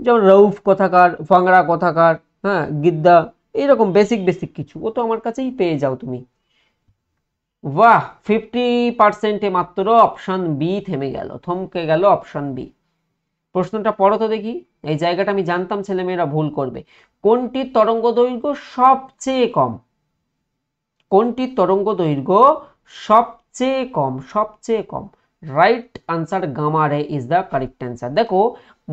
Speaker 1: যেমন রউফ কথাকার, ভাংড়া কথাকার, হ্যাঁ গিদ্দা, এইরকম বেসিক বেসিক কিছু, ও তো আমার কাছেই পেয়ে যাও তুমি। বাহ, 50%-এ মাত্র অপশন বি থেমে গেল, থমকে গেল অপশন বি। প্রশ্নটা পড়ো তো দেখি, এই জায়গাটা আমি জানতাম ছেলেমেয়েরা ভুল করবে। কোনটির তরঙ্গ দৈর্ঘ্য সবচেয়ে কম? কোনটির তরঙ্গ দৈর্ঘ্য সবচেয়ে কম? সবচেয়ে কম। রাইট আনসার গামা রে ইজ দ্য কারেক্ট অ্যান্সার। দেখো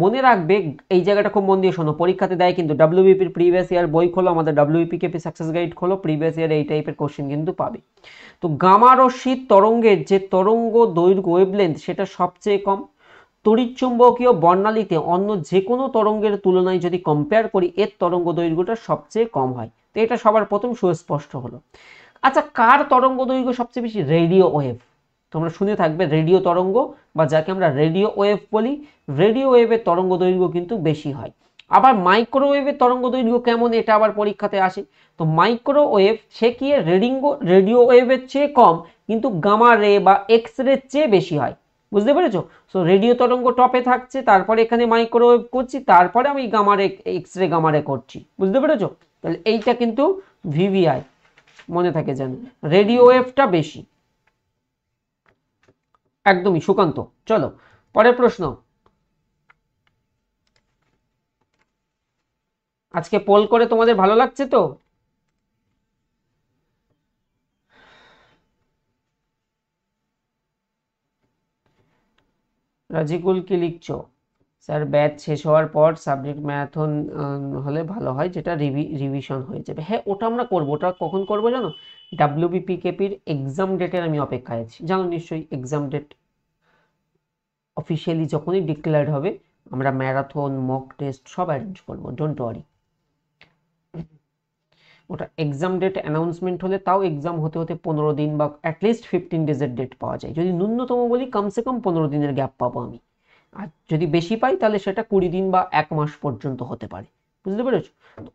Speaker 1: মনে রাখবে, এই জায়গাটা খুব মন দিয়ে শোনো, পরীক্ষাতে দেয় কিন্তু, ডাব্লিউবিপির প্রিভিয়াস ইয়ার বই খোলো, আমাদের ডাব্লিউবিপি কেপি সাকসেস গাইড খোলো, প্রিভিয়াস ইয়ার এই টাইপের কোশ্চেন কিন্তু পাবে। তো গামা রশ্মির তরঙ্গের যে তরঙ্গ দৈর্ঘ্য ওয়েভলেন্থ সেটা সবচেয়ে কম। তড়িৎচুম্বকীয় বর্ণালীতে অন্য যে কোনো তরঙ্গের তুলনায় যদি কম্পেয়ার করি, এর তরঙ্গ দৈর্ঘ্যটা সবচেয়ে কম হয়। তো এটা সবার প্রথম সুস্পষ্ট হলো। আচ্ছা, কার তরঙ্গ দৈর্ঘ্য সবচেয়ে বেশি? Radio wave. তোমরা শুনে থাকবে রেডিও তরঙ্গ, বা যাকে আমরা রেডিও ওয়েভ বলি, রেডিও ওয়েভের তরঙ্গ দৈর্ঘ্য কিন্তু বেশি হয়। আবার মাইক্রোওয়েভের তরঙ্গ দৈর্ঘ্য কেমন, এটা আবার পরীক্ষাতে আসে। তো মাইক্রোওয়েভ সে কি রেডিও ওয়েভের চেয়ে কম, কিন্তু গামা রে বা এক্স রে চেয়ে বেশি হয়। বুঝতে পেরেছো? সো রেডিও তরঙ্গ টপে থাকছে, তারপরে এখানে মাইক্রোওয়েভ করছি, তারপরে আমি গামা রে এক্স রে গামা রে করছি। বুঝতে পেরেছো? তাহলে এইটা কিন্তু ভিভিআই মনে থাকে যেন, রেডিও ওয়েভটা বেশি। একদমই সুকান্ত। চলো পরের প্রশ্ন। আজকে পোল করে তোমাদের ভালো লাগছে তো? রাজিকুল কি লিখছো? স্যার ব্যাচ শেষ হওয়ার পর সাবজেক্ট ম্যারাথন হলে ভালো হয়, যেটা রিভিশন হয়ে যাবে। হ্যাঁ ওটা আমরা করবো, ওটা কখন করবো জানো? WBPKPর এক্সাম ডেটের আমি অপেক্ষায় আছি, জানো নিশ্চয়ই। এক্সাম ডেট অফিসিয়ালি যখনই ডিক্লেয়ার্ড হবে, আমরা ম্যারাথন মক টেস্ট সব অ্যারেঞ্জ করবো, ডোন্ট ওয়ারি। ওটা এক্সাম ডেট অ্যানাউন্সমেন্ট হলে, তাও এক্সাম হতে হতে 15 দিন বা অ্যাটলিস্ট 15 ডেজের ডেট পাওয়া যায়। যদি ন্যূনতম বলি, কমসে কম 15 দিনের গ্যাপ পাবো আমি। আর যদি বেশি পাই তাহলে সেটা 20 দিন বা 1 মাস পর্যন্ত হতে পারে। বুঝতে পেরেছো?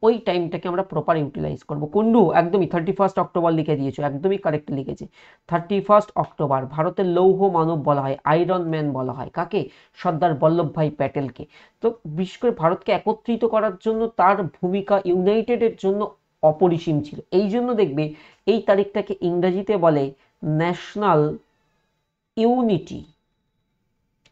Speaker 1: ওই টাইমটাকে আমরা প্রপার ইউটিলাইজ করবো। কুন্ডু একদমই 31 অক্টোবর লিখে দিয়েছো, একদমই কারেক্ট লিখেছে। 31 অক্টোবর ভারতের লৌহ মানব বলা হয়, আয়রন ম্যান বলা হয় কাকে? সর্দার বল্লভভাই প্যাটেলকে। তো বিশেষ করে ভারতকে একত্রিত করার জন্য তার ভূমিকা ইউনাইটেডের জন্য অপরিসীম ছিল। এই জন্য দেখবে এই তারিখটাকে ইংরেজিতে বলে ন্যাশনাল ইউনিটি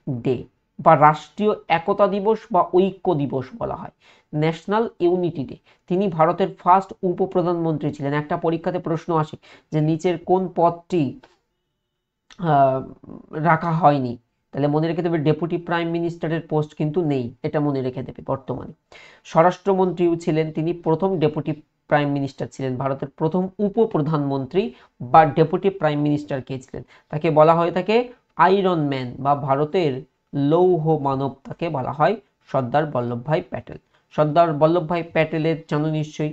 Speaker 1: ডে, বা রাষ্ট্রীয় একতা দিবস বা ঐক্য দিবস বলা হয়, ন্যাশনাল ইউনিটি ডে। তিনি ভারতের ফার্স্ট উপপ্রধানমন্ত্রী ছিলেন। একটা পরীক্ষাতে প্রশ্ন আসে যে নিচের কোন পদটি রাখা হয়নি, তাহলে মনে রেখে দেবে ডেপুটি প্রাইম মিনিস্টারের পোস্ট কিন্তু নেই, এটা মনে রেখে দেবে। বর্তমানে স্বরাষ্ট্রমন্ত্রীও ছিলেন তিনি, প্রথম ডেপুটি প্রাইম মিনিস্টার ছিলেন, ভারতের প্রথম উপপ্রধানমন্ত্রী বা ডেপুটি প্রাইম মিনিস্টার কে ছিলেন, তাকে বলা হয়ে থাকে আয়রন ম্যান বা ভারতের লৌহ মানব, তাকে বলা হয় সর্দার বল্লভভাই প্যাটেল। সর্দার বল্লভভাই প্যাটেলের জানো নিশ্চয়ই,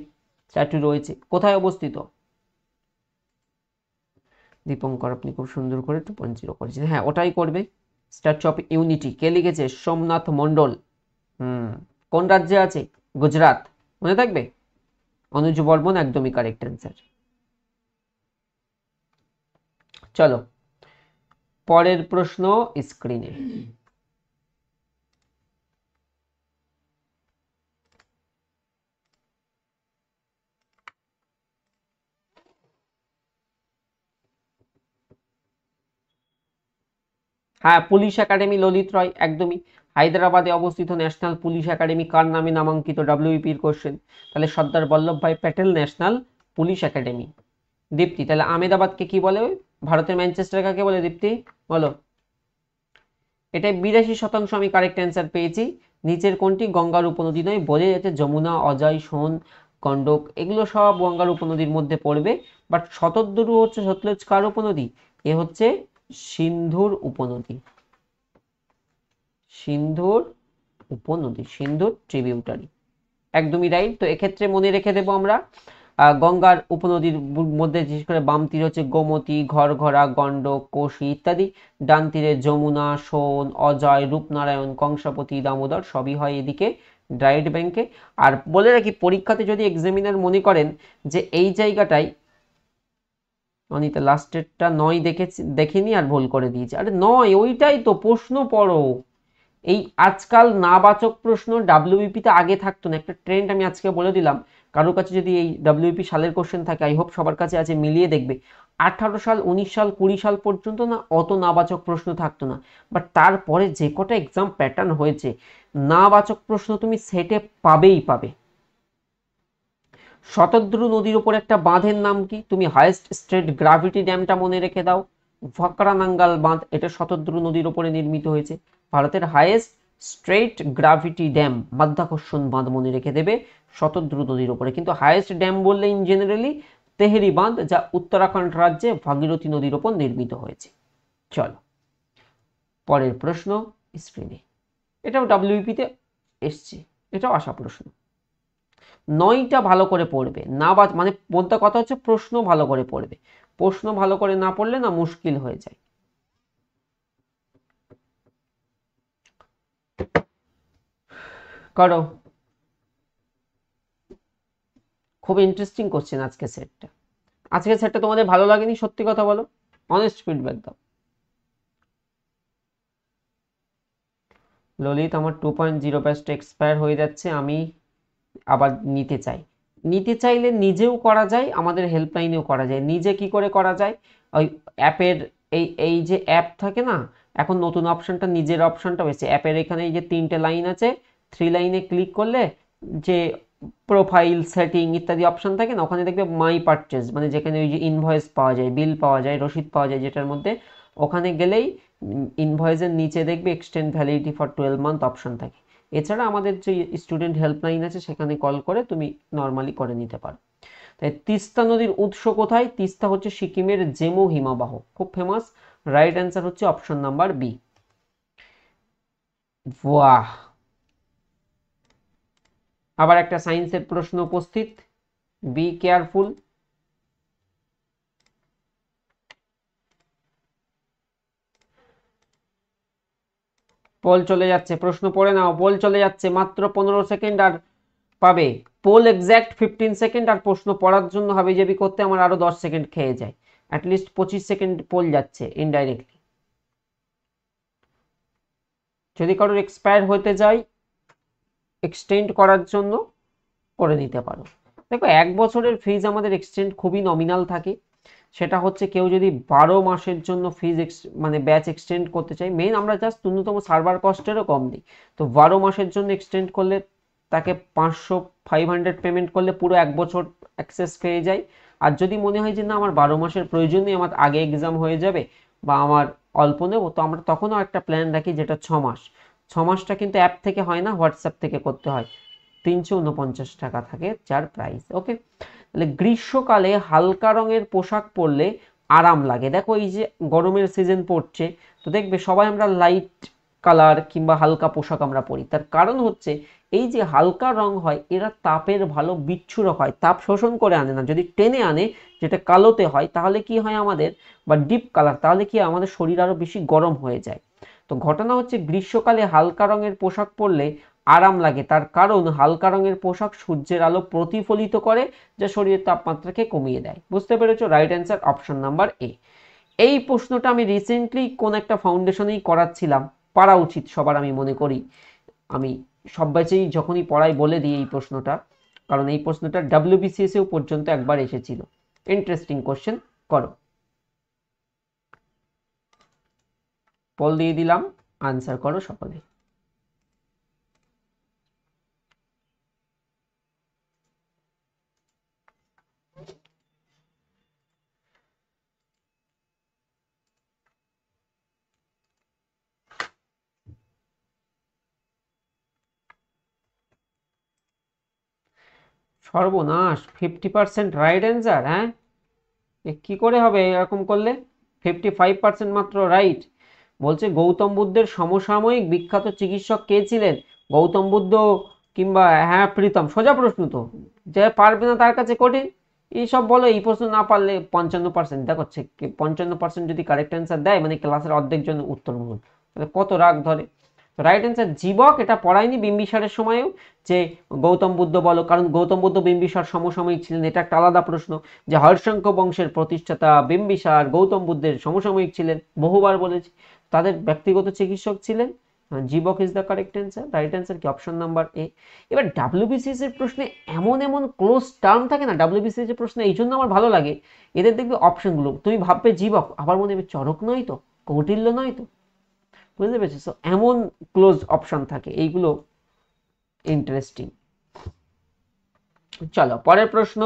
Speaker 1: স্ট্যাচু রয়েছে। কোথায় অবস্থিত? দীপঙ্কর আপনি খুব সুন্দর করে 2.0 করেছেন। হ্যাঁ, ওটাই করবে। স্ট্যাচু অফ ইউনিটি কে লিখেছে? সোমনাথ মন্ডল। কোন রাজ্যে আছে? গুজরাট। মনে থাকবে? অনুজ বর্মন একদমই কারেক্ট অ্যান্সার। চলো পরের প্রশ্ন স্ক্রিনে। হ্যাঁ, পুলিশ একাডেমি ললিত রয়, একদমই। হায়দ্রাবাদে অবস্থিত ন্যাশনাল পুলিশ একাডেমি কার নামে নামাঙ্কিত? ডাব্লিউপির কোশ্চেন। তাহলে Sardar Vallabhbhai Patel national police academy. Dipti, তাহলে আহমেদাবাদকে কি বলে? ভারতের ম্যানচেস্টার কাকে বলে দীপ্তি? বলো। এটাই 82% আমি কারেক্ট অ্যান্সার পেয়েছি। নিচের কোনটি গঙ্গার উপনদী নয়? বোঝা যাচ্ছে যমুনা, অজয়, সোন, গন্ডক এগুলো সব গঙ্গার উপনদীর মধ্যে পড়বে। বাট শতদ্রু হচ্ছে সতলজ কার উপনদী? এ হচ্ছে সিন্ধুর উপনদী। সিন্ধুর উপনদী, সিন্ধুর ট্রিবিউটারি। একদমই রাইট। তো এক্ষেত্রে মনে রেখে দেবো আমরা গঙ্গার উপনদীর মধ্যে বিশেষ করে বাম তীরে হচ্ছে গোমতী, ঘরঘরা, গন্ডক, কোশি ইত্যাদি। ডান তীরে যমুনা, সোন, অজয়, রূপনারায়ণ, কংসাবতী, দামোদর সবই হয় এদিকে রাইট ব্যাংকে। আর বলে রাখি, পরীক্ষাতে যদি এক্সামিনার মনে করেন যে এই জায়গাটায় অনিতা লাস্টেরটা 9 দেখেনি আর ভুল করে দিয়েছে, আরে 9 ওইটাই তো প্রশ্ন পড়ো। এই আজকাল নাবাচক প্রশ্ন ডাব্লিউবিপিতে আগে থাকতো না, একটা ট্রেন্ড আমি আজকে বলে দিলাম। কারোর কাছে যদি এই ডাব্লিউবিপি সালের কোশ্চেন থাকে, আই হোপ সবার কাছে আছে, মিলিয়ে দেখবে 18 সাল, 19 সাল, 20 সাল পর্যন্ত না অত নাবাচক প্রশ্ন থাকতো না। বাট তারপরে যে কটা এক্সাম প্যাটার্ন হয়েছে, নাবাচক প্রশ্ন তুমি সেটে পাবেই পাবে। শতদ্রু নদীর উপর একটা বাঁধের নাম কি? তুমি হাইয়েস্ট স্ট্রেট গ্রাভিটি ড্যামটা মনে রেখে দাও, ভাকরানাঙ্গাল বাঁধ, এটা শতদ্রু নদীর উপরে নির্মিত হয়েছে। ভারতের হাইয়েস্ট স্ট্রেট গ্রাভিটি ড্যাম মাধ্যাকর্ষণ বাঁধ মনে রেখে দেবে, শতদ্রু নদীর উপরে। কিন্তু হাইয়েস্ট ড্যাম বললে ইন জেনারেলি তেহরি বাঁধ, যা উত্তরাখণ্ড রাজ্যে ভাগীরথী নদীর উপর নির্মিত হয়েছে। চলো পরের প্রশ্ন স্ক্রিনে। এটাও ডাব্লিউপিতে এসছে, এটাও আসা প্রশ্ন। 9টা ভালো করে পড়বে, না মানে বলতে কথা হচ্ছে প্রশ্ন ভালো করে পড়বে। প্রশ্ন ভালো করে না পড়লে না মুশকিল হয়ে যায়। করো। খুব ইন্টারেস্টিং কোশ্চেন আজকে সেটটা। আজকের সেটটা তোমাদের ভালো লাগেনি? সত্যি কথা বলো, অনেস্ট ফিডব্যাক দাও। ললিত, আমার 2.0 ব্যাচটা এক্সপায়ার হয়ে যাচ্ছে, আমি আবার নিতে চাই। নিতে চাইলে নিজেও করা যায়, আমাদের হেল্পলাইনেও করা যায়। নিজে কি করে করা যায়? ওই অ্যাপের এই যে অ্যাপ থাকে না, এখন নতুন অপশনটা নিজের অপশনটা হয়েছে অ্যাপের। এখানে এই যে 3টে লাইন আছে, 3 লাইনে ক্লিক করলে যে প্রোফাইল, সেটিং ইত্যাদি অপশন থাকে না, ওখানে দেখবে মাই পারচেজ, মানে যেখানে ওই যে ইনভয়েস পাওয়া যায়, বিল পাওয়া যায়, রসিদ পাওয়া যায় যেটার মধ্যে, ওখানে গেলেই ইনভয়েসের নিচে দেখবে extend validity for 12 month option থাকে। এছাড়া আমাদের যে স্টুডেন্ট হেল্পলাইন আছে সেখানে কল করে তুমি নর্মালি করে নিতে পারো। তাই তিস্তা নদীর উৎস কোথায়? তিস্তা হচ্ছে সিকিমের জেমো হিমবাহ, খুব ফেমাস। রাইট অ্যান্সার হচ্ছে অপশন নাম্বার বি। বাহ, আবার একটা সায়েন্সের প্রশ্ন উপস্থিত, বি কেয়ারফুল। পোল চলে যাচ্ছে, প্রশ্ন পড়ে নাও, পোল চলে যাচ্ছে, মাত্র 15 সেকেন্ড আর পাবে। পোল এক্স্যাক্ট 15 সেকেন্ড, আর প্রশ্ন পড়ার জন্য হাবিজাবি করতে আমার আরো 10 সেকেন্ড খেয়ে যায়। অ্যাটলিস্ট 25 সেকেন্ড পোল যাচ্ছে ইনডাইরেক্টলি। যদি কারোর এক্সপায়ার হতে যায়, এক্সটেন্ড করার জন্য করে নিতে পারো। দেখো 1 বছরের ফিজ আমাদের এক্সটেন্ড খুবই নমিনাল থাকে। সেটা হচ্ছে কেউ যদি 12 মাসের জন্য ফিজ মানে ব্যাচ এক্সটেন্ড করতে চাই, মেইন আমরা জাস্ট ন্যূনতম সার্ভার কস্টেরও কম দিই। তো 12 মাসের জন্য এক্সটেন্ড করলে তাকে 500 পেমেন্ট করলে পুরো 1 বছর অ্যাক্সেস পেয়ে যায়। আর যদি মনে হয় যে না আমার 12 মাসের প্রয়োজন নেই, আমার আগে এক্সাম হয়ে যাবে বা আমার অল্প নেব, তো আমরা তখনও একটা প্ল্যান রাখি যেটা 6 মাস। 6 মাসটা কিন্তু অ্যাপ থেকে হয় না, হোয়াটসঅ্যাপ থেকে করতে হয়। 349 টাকা থাকে যার প্রাইস। ওকে, তাহলে গ্রীষ্মকালে হালকা রঙের পোশাক পরলে আরাম লাগে। দেখো এই যে গরমের সিজন পড়ছে, তো দেখবে সবাই আমরা লাইট কালার কিংবা হালকা পোশাক আমরা পরি। তার কারণ হচ্ছে এই যে হালকা রং হয় এরা তাপের ভালো বিচ্ছুরক হয়, তাপ শোষণ করে আনে না। যদি টেনে আনে, যেটা কালোতে হয়, তাহলে কি হয় আমাদের, বা ডিপ কালার, তাহলে কি আমাদের শরীর আরো বেশি গরম হয়ে যায়। তো ঘটনা হচ্ছে গ্রীষ্মকালে হালকা রঙের পোশাক পরলে আরাম লাগে, তার কারণ হালকা রঙের পোশাক সূর্যের আলো প্রতিফলিত করে, যা শরীরের তাপমাত্রাকে কমিয়ে দেয়। বুঝতে পেরেছো? রাইট অ্যান্সার অপশন নাম্বার এ। এই প্রশ্নটা আমি রিসেন্টলি কোন একটা ফাউন্ডেশনেই করাচ্ছিলাম, পারা উচিত সবার আমি মনে করি। আমি সব ব্যাচেই যখনই পড়াই বলে দিই এই প্রশ্নটা, কারণ এই প্রশ্নটা ডাব্লিউবিসিএসেও পর্যন্ত একবার এসেছিল। Interesting question. করো, পোল দিয়ে দিলাম, আনসার করো সকলে। সর্বনাশ, 50% রাইট অ্যান্সার। হ্যাঁ, কি করে হবে এরকম করলে? 55% মাত্র রাইট। বলছে গৌতম বুদ্ধের সমসাময়িক বিখ্যাত চিকিৎসক কে ছিলেন? গৌতম বুদ্ধ কিংবা, হ্যাঁ প্রীতম। সোজা প্রশ্ন তো, যে পারবে না তার কাছে কঠিন। এইসব বলো, এই প্রশ্ন না পারলে 55%। দেখো 55% যদি কারেক্ট অ্যান্সার দেয়, মানে ক্লাসের অর্ধেক জন উত্তর ভুল, তাহলে কত রাগ ধরে। Right answer Jivaka. এটা পড়ায়নি বিম্বিসারের সময়ও, যে গৌতম বুদ্ধ বলো, কারণ গৌতম বুদ্ধ বিম্বিসার সমসাময়িক ছিলেন, এটা একটা আলাদা প্রশ্ন। যে হর্ষঙ্ক বংশের প্রতিষ্ঠাতা বিম্বিসার গৌতম বুদ্ধের সমসাময়িক ছিলেন, বহুবার বলেছি। তাদের ব্যক্তিগত চিকিৎসক ছিলেন। Jivaka is the correct answer. Right answer কি? Option number A. এবার ডাব্লিউবিসিএস এর প্রশ্নে এমন এমন ক্লোজ টার্ম থাকে না, ডাব্লিউবিসিএস এর প্রশ্নে এই জন্য আমার ভালো লাগে, এদের দেখবে অপশনগুলো তুমি ভাববে জীবক, আবার মনে হবে চরক নয় তো, কৌটিল্য নয় তো। বুঝতে পেরেছো? এমন ক্লোজ অপশন থাকে, এইগুলো ইন্টারেস্টিং। চলো পরের প্রশ্ন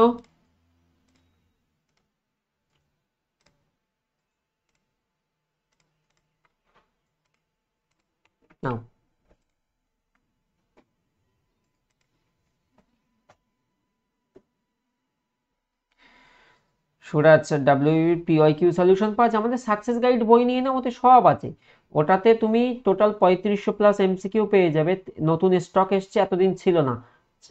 Speaker 1: নাও। সুরাজ WPYQ সলিউশন পাঁচ, আমাদের সাকসেস গাইড বই নিয়ে না, ওতে সব আছে। ওটাতে তুমি টোটাল 3500 প্লাস এমসিকিউ পেয়ে যাবে। নতুন স্টক এসছে, এতদিন ছিল না।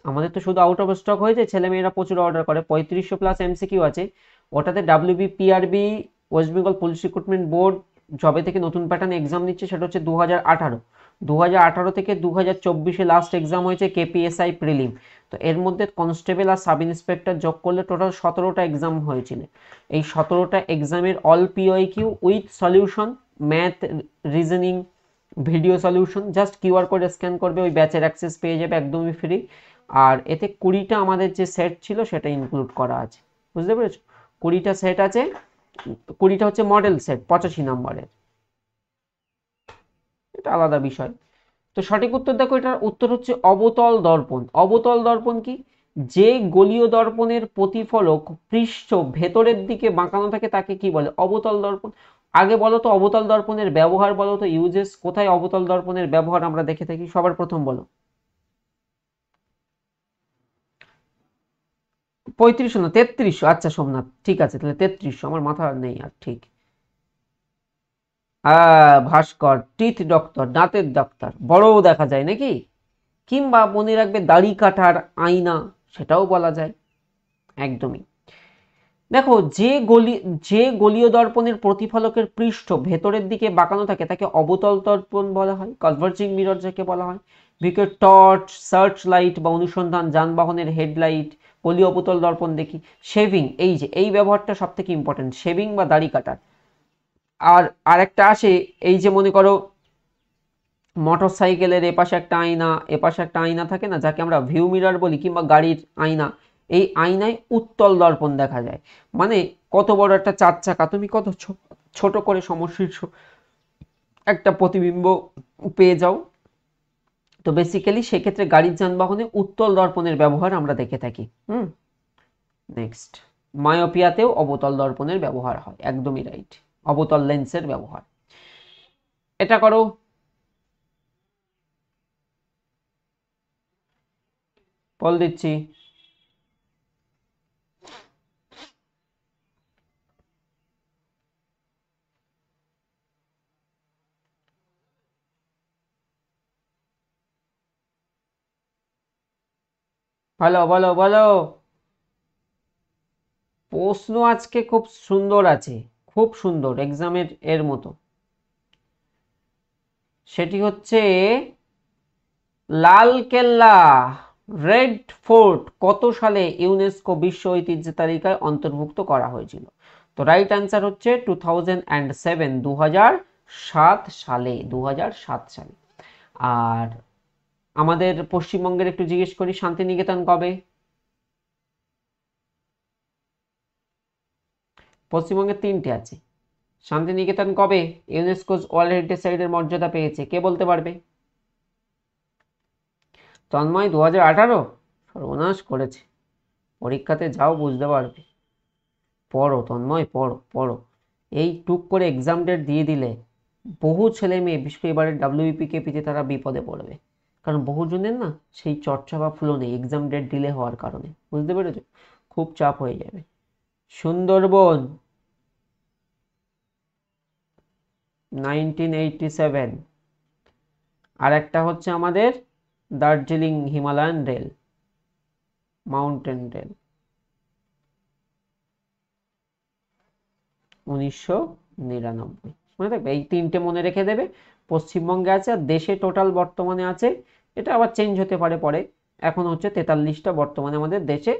Speaker 1: আমাদের তো শুধু আউট অফ স্টক হয়েছে, ছেলেমেয়েরা প্রচুর অর্ডার করে। 3500 প্লাস এমসিকিউ আছে ওটাতে। WBPRB, West Bengal police recruitment board, জবে থেকে নতুন প্যাটার্ন এক্সাম নিচ্ছে, সেটা হচ্ছে 2018 থেকে 2024 লাস্ট এক্সাম হয়েছে কেপিএসআই প্রিলিম। তো এর মধ্যে কনস্টেবল আর সাব ইন্সপেক্টর যোগ করলে টোটাল 17টা এক্সাম হয়েছিল। এই 17টা এক্সামের all PYQ with solution, math, reasoning, video solution. Just QR code scan করবে, ওই ব্যাচের অ্যাক্সেস পেয়ে যাবে একদমই ফ্রি। আর এতে 20টা আমাদের যে সেট ছিল সেটা ইনক্লুড করা আছে। বুঝতে পেরেছো? 20টা সেট আছে, 20টা হচ্ছে মডেল সেট 85 নম্বরের। এটা আলাদা বিষয়। তো সঠিক উত্তর দেখো, এটার উত্তর হচ্ছে অবতল দর্পণ। অবতল দর্পণ কি? যে গলীয় দর্পণের প্রতিফলক পৃষ্ঠ ভেতরের দিকে বাঁকানো থাকে তাকে কি বলে? অবতল দর্পণ। আগে বলো তো অবতল দর্পণের ব্যবহার বলো তো, ইউজেস কোথায় অবতল দর্পণের ব্যবহার আমরা দেখে থাকি? সবার প্রথম বলো। 3500 না 3300? আচ্ছা সোমনাথ, ঠিক আছে তাহলে 3300, আমার মাথা নেই আর। ঠিক, ভাস্কর, টিথ ডক্টর, দাঁতের ডাক্তার, বড়ও দেখা যায় নাকি? কিংবা মনে রাখবে দাড়ি কাটার আয়না, সেটাও বলা যায়। একদমই। দেখো যে গলীয় দর্পণের প্রতিফলকের পৃষ্ঠ ভেতরের দিকে বাঁকানো থাকে তাকে অবতল দর্পণ বলা হয়। কনভার্জিং মিরর যাকে বলা হয়। বিকজ টর্চ, সার্চ লাইট বা অনুসন্ধান, যানবাহনের হেডলাইট, পলি অবতল দর্পণ দেখি। শেভিং, এই যে এই ব্যবহারটা সব থেকে ইম্পর্টেন্ট, শেভিং বা দাড়ি কাটার। আর আরেকটা আসে, এই যে মনে করো মোটর সাইকেলের এপাশে একটা আয়না, এপাশে একটা আয়না থাকে না, যাকে আমরা ভিউ মিরর বলি, কিংবা গাড়ির আয়না। এই আয়নায় উত্তল দর্পণ দেখা যায়। মানে কত বড় একটা চার চাকা, তুমি কত ছোট করে সমশীর্ষ একটা প্রতিবিম্ব পেয়ে যাও। তো বেসিক্যালি সেক্ষেত্রে গাড়ির যানবাহনে উত্তল দর্পণের ব্যবহার আমরা দেখে থাকি। নেক্সট, মায়োপিয়াতেও অবতল দর্পণের ব্যবহার হয়, একদমই রাইট। অবতল লেন্সের ব্যবহার। এটা করো। বল দিচ্ছি। বলো বলো বলো। প্রশ্ন আজকে খুব সুন্দর আছে, খুব সুন্দর, এক্সামের এর মতো। সেটি হচ্ছে লাল কেল্লা, রেড ফোর্ট কত সালে ইউনেস্কো বিশ্ব ঐতিহ্য তালিকায় অন্তর্ভুক্ত করা হয়েছিল? তো রাইট অ্যান্সার হচ্ছে 2007, 2007 সালে, 2007 সালে। আর আমাদের পশ্চিমবঙ্গের একটু জিজ্ঞেস করি, শান্তিনিকেতন কবে? পশ্চিমবঙ্গে তিনটে আছে। শান্তিনিকেতন কবে ইউনেস্কো ওয়ার্ল্ড হেরিটেজ সাইটের মর্যাদা পেয়েছে, কে বলতে পারবে? তন্ময় 2018? সর্বনাশ করেছে, পরীক্ষাতে যাও বুঝতে পারবে। পড়ো তন্ময়, পড়ো পড়ো। এই টুক করে এক্সাম ডেট দিয়ে দিলে বহু ছেলে মেয়ে, বিশেষ করে এবারে WBPKPতে তারা বিপদে পড়বে। কারণ বহুজনের না সেই চর্চা বা ফ্লো নেই এক্সাম ডেট ডিলে হওয়ার কারণে, বুঝতে পেরেছো? খুব চাপ হয়ে যাবে। সুন্দরবন 1987। আর একটা হচ্ছে আমাদের Darjeeling Himalayan rail, mountain rail, 1999। মনে থাকবে, এই তিনটে মনে রেখে দেবে। পশ্চিমবঙ্গে আছে, আর দেশে টোটাল বর্তমানে আছে, এটা আবার চেঞ্জ হতে পারে পরে, এখন হচ্ছে 43টা বর্তমানে আমাদের দেশে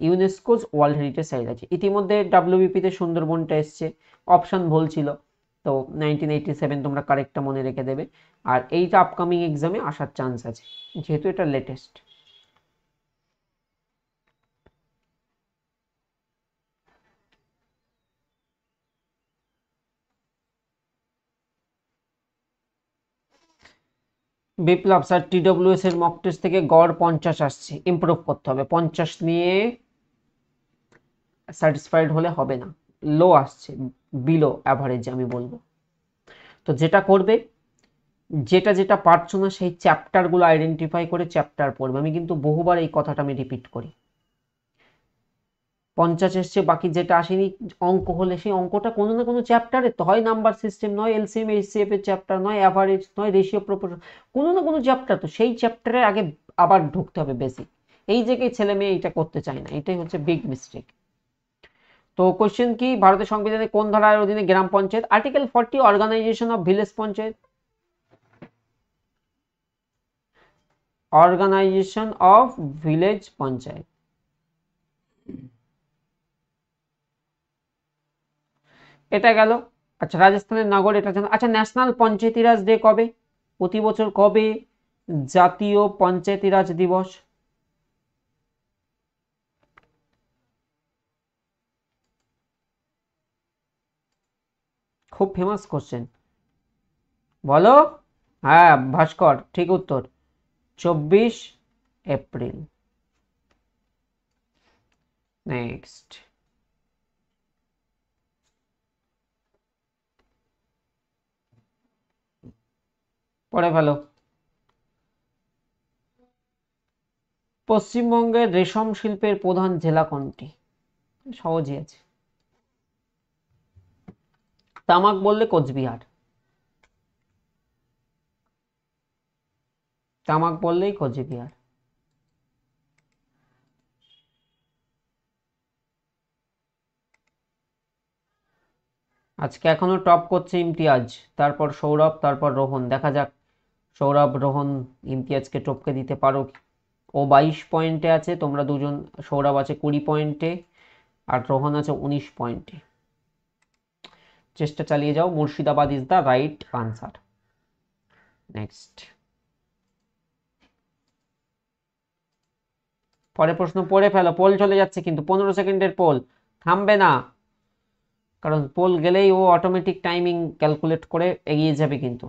Speaker 1: ইউনেস্কোজ ওয়ার্ল্ড হেরিটেজ সাইট আছে। ইতিমধ্যে WBPতে সুন্দরবনটা এসছে, অপশন ভুল ছিল। তো 1987 তোমরা কারেক্টটা মনে রেখে দেবে। আর এইটা আপকামিং এক্সামে আসার চান্স আছে, যেহেতু এটা লেটেস্ট। বিপ্লব স্যার, TWS এর মক টেস্ট থেকে গড় 50 আসছে, ইমপ্রুভ করতে হবে। 50 নিয়ে স্যাটিসফাইড হলে হবে না, লো আসছে, বিলো অ্যাভারেজ আমি বলবো। তো যেটা করবে, যেটা যেটা পারছো না সেই চ্যাপ্টারগুলো আইডেন্টিফাই করে চ্যাপ্টার পড়বে। আমি কিন্তু বহুবার এই কথাটা আমি রিপিট করি। 50 এসছে, বাকি যেটা আসেনি, অঙ্ক হলে সেই অঙ্কটা কোনো না কোনো চ্যাপ্টারে তো হয়, নাম্বার সিস্টেম নয়, LCM HCF এর চ্যাপ্টার নয়, অ্যাভারেজ নয়, রেশিও প্রপোর্শন, কোনো না কোনো চ্যাপ্টার, তো সেই চ্যাপ্টারে আগে আবার ঢুকতে হবে বেসিক। এই জায়গায় ছেলে মেয়ে এটা করতে চায় না, এটাই হচ্ছে বিগ মিস্টেক। তো কোশ্চেন কি, ভারতের সংবিধানে কোন ধারার অধীনে গ্রাম panchayat? Article 40, organisation of village panchayat. Organisation of village panchayat. এটা গেল। আচ্ছা, রাজস্থানের নগর এটা জানো? আচ্ছা, ন্যাশনাল পঞ্চায়েতি রাজ ডে কবে? প্রতি বছর কবে জাতীয় পঞ্চায়েতি রাজ দিবস? খুব ফেমাস কোশ্চেন, বলো। হ্যাঁ ভাস্কর, ঠিক উত্তর, 24 এপ্রিল। নেক্সট, পড়ে ফেলো। পশ্চিমবঙ্গের রেশম শিল্পের প্রধান জেলা কোনটি? সহজই আছে। তামাক বললে কোচবিহার, তামাক বললেই কোচবিহার। আজকে এখনো টপ করছে ইমতিয়াজ, তারপর সৌরভ, তারপর রোহন। দেখা যাক সৌরভ রোহন ইমতিয়াজকে টপকে দিতে পারো। ও 22 পয়েন্টে আছে, তোমরা দুজন, সৌরভ আছে 20 পয়েন্টে, আর রোহন আছে 19 পয়েন্টে। চেষ্টা চালিয়ে যাও, Murshidabad is the right answer. Next, পরে প্রশ্ন পড়ে ফেলো, পোল চলে যাচ্ছে কিন্তু, 15 সেকেন্ডের পোল, থামবে না। কারণ পোল গেলেই ও অটোমেটিক টাইমিং ক্যালকুলেট করে এগিয়ে যাবে কিন্তু।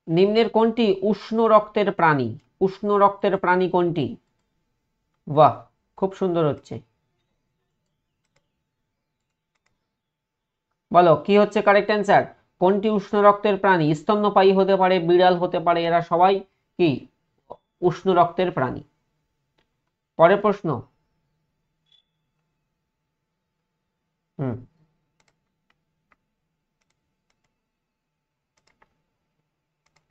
Speaker 1: নিম্নের কোনটি উষ্ণ রক্তের প্রাণী? উষ্ণ রক্তের প্রাণী কোনটি? বাহ, খুব সুন্দর হচ্ছে। বলো কি হচ্ছে কারেক্ট অ্যান্সার? কোনটি উষ্ণ রক্তের প্রাণী? স্তন্যপায়ী হতে পারে, বিড়াল হতে পারে, এরা সবাই কি উষ্ণ রক্তের প্রাণী। পরের প্রশ্ন। হুম,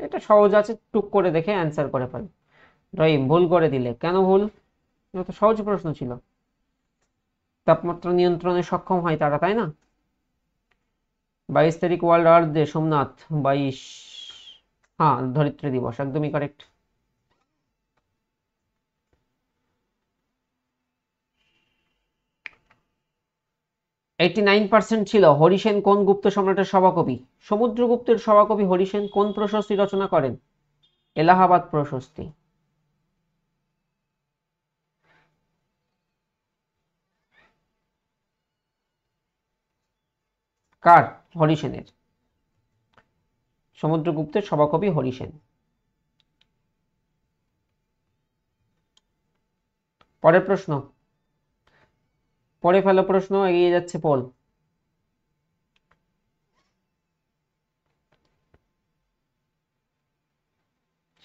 Speaker 1: এটা সহজ আছে, টুক করে দেখে অ্যান্সার করে ফেল। রহিম ভুল করে দিলে, কেন ভুল? এটা তো সহজ প্রশ্ন ছিল। তাপমাত্রা নিয়ন্ত্রণে সক্ষম হয় তারা, তাই না? 22 তারিখ ওয়ার্ল্ড আর্থ ডে, সোমনাথ। 22, হ্যাঁ ধরিত্রী দিবস, একদমই কারেক্ট। 89% ছিল। হরিসেন কোন গুপ্ত সম্রাটের সভাকবি? সমুদ্রগুপ্তের সভাকবি হরিসেন কোন প্রশস্তি রচনা করেন? এলাহাবাদ প্রশস্তি। কার? হরিসেনের। সমুদ্রগুপ্তের সভাকবি হরিসেন। পরের প্রশ্ন, পরে ফেলো প্রশ্ন, এগিয়ে যাচ্ছে পল।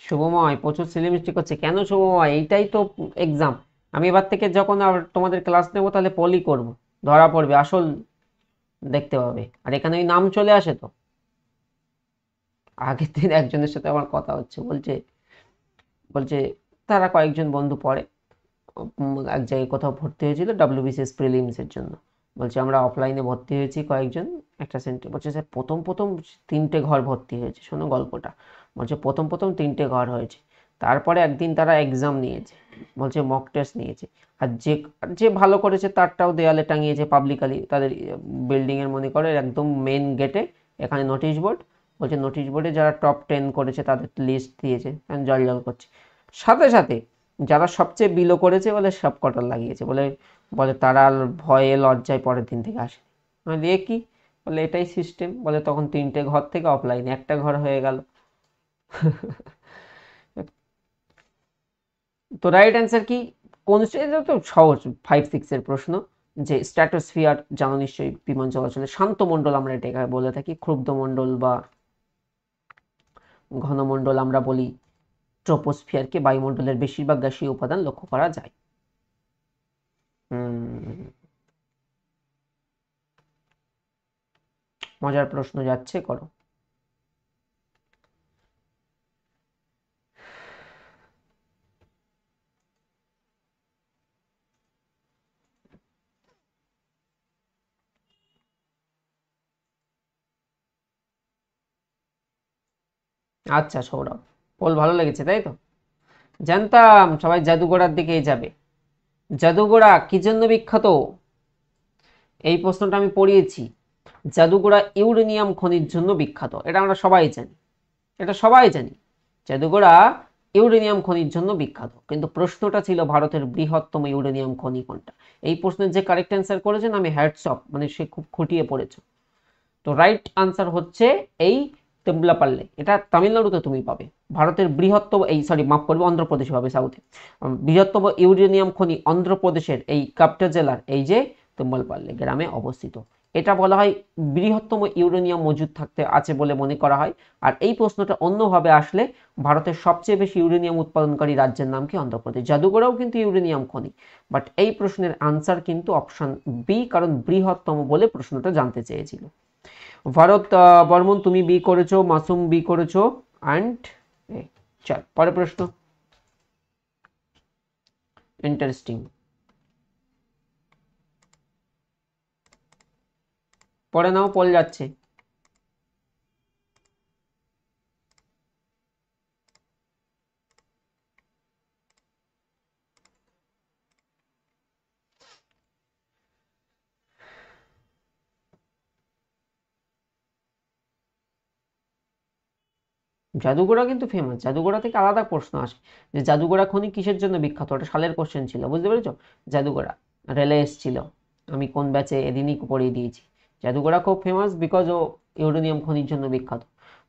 Speaker 1: শুভময় প্রচুর সিলি মিস্টেক করছে, কেন শুভময়? এইটাই তো এক্সাম। আমি এবার থেকে যখন আর তোমাদের ক্লাস নেবো তাহলে পলই করব, ধরা পড়বে, আসল দেখতে পাবে। আর এখানে ওই নাম চলে আসে তো। আগের দিন একজনের সাথে আমার কথা হচ্ছে, বলছে বলছে তারা কয়েকজন বন্ধু পড়ে, এক জায়গায় কোথাও ভর্তি হয়েছিল ডব্লিউবিসিএস প্রিলিমস এর জন্য। বলছে আমরা অফলাইনে ভর্তি হয়েছি কয়েকজন একটা সেন্টার। বলছে স্যার প্রথম প্রথম 3টে ঘর ভর্তি হয়েছে, শোনো গল্পটা। বলছে প্রথম প্রথম 3টে ঘর হয়েছে, তারপরে একদিন তারা এক্সাম নিয়েছে, বলছে মক টেস্ট নিয়েছে, আর যে যে ভালো করেছে তারটাও দেয়ালে টাঙিয়েছে পাবলিকালি তাদের বিল্ডিং এর, মনে করে একদম মেন গেটে এখানে নোটিশ বোর্ড। বলছে নোটিশ বোর্ডে যারা টপ 10 করেছে তাদের লিস্ট দিয়েছে, জল জল করছে। সাথে সাথে যারা সবচেয়ে বিলো করেছে বলে সব কটার লাগিয়েছে, বলে বলে তারা ভয়ে লজ্জায় পরের দিন থেকে আসে। মানে এ কি? বলে এটাই সিস্টেম। বলে তখন 3টে ঘর থেকে অফলাইনে একটা ঘর হয়ে গেল। তো রাইট অ্যান্সার কি? কোন, এটা তো সহজ 5-6 এর প্রশ্ন। যে স্ট্র্যাটোস্ফিয়ার জানো নিশ্চয়ই, বিমান চলাচলে শান্ত মণ্ডল আমরা এটাকে বলে থাকি, ক্ষুব্ধ মণ্ডল বা ঘনমণ্ডল আমরা বলি। ট্রোপোস্ফিয়ারকে বায়ুমণ্ডলের বেশিরভাগ গ্যাসীয় উপাদান লক্ষ্য করা যায়। মজার প্রশ্ন যাচ্ছে, করো। আচ্ছা সৌরভ, পোল ভালো লেগেছে তাই তো? জানতাম সবাই জাদুঘোড়ার দিকেই যাবে। জাদুঘোড়া কি জন্য বিখ্যাত? এই প্রশ্নটা আমি পড়িয়েছি। জাদুঘোড়া ইউরেনিয়াম খনির জন্য বিখ্যাত, এটা আমরা সবাই জানি, এটা সবাই জানি। জাদুঘোড়া ইউরেনিয়াম খনির জন্য বিখ্যাত, কিন্তু প্রশ্নটা ছিল ভারতের বৃহত্তম ইউরেনিয়াম খনি কোনটা। এই প্রশ্নের যে কারেক্ট অ্যান্সার করেছেন, আমি হ্যাটস অফ, মানে সে খুব খুঁটিয়ে পড়েছো। তো রাইট আনসার হচ্ছে এই তেমলাপাল্লে, এটা তামিলনাড়ুতে তুমি পাবে। ভারতের বৃহত্তম, এই সরি মাফ করবে, অন্ধ্রপ্রদেশে পাবে, সাউথে। বৃহত্তম ইউরেনিয়াম খনি অন্ধ্রপ্রদেশের এই কাপটা জেলার এই যে তুম্বলপাল্লে গ্রামে অবস্থিত। এটা বলা হয় বৃহত্তম ইউরেনিয়াম মজুদ থাকতে আছে বলে মনে করা হয়। আর এই প্রশ্নটা অন্যভাবে আসলে, ভারতের সবচেয়ে বেশি ইউরেনিয়াম উৎপাদনকারী রাজ্যের নাম কি? অন্ধ্রপ্রদেশ। জাদুঘোড়াও কিন্তু ইউরেনিয়াম খনি, বাট এই প্রশ্নের আনসার কিন্তু অপশন বি, কারণ বৃহত্তম বলে প্রশ্নটা জানতে চেয়েছিল। ভারত বর্মন তুমি বি করেছো, মাসুম বি করেছো, অ্যান্ড চল পরের প্রশ্ন। ইন্টারেস্টিং। পড়ে নাও, পড়ে যাচ্ছে। জাদুঘোড়া কিন্তু ফেমাস, জাদুঘোড়া থেকে আলাদা প্রশ্ন আসে যে জাদুঘোড়া খনি কিসের জন্য বিখ্যাত, ওটা সালের কোশ্চেন ছিল, বুঝতে পেরেছো? জাদুঘোড়া রেলে এসেছিল, আমি কোন ব্যাচে এদিনই পড়িয়ে দিয়েছি। জাদুঘোড়া খুব ফেমাস বিকজ ও ইউরেনিয়াম খনির জন্য বিখ্যাত।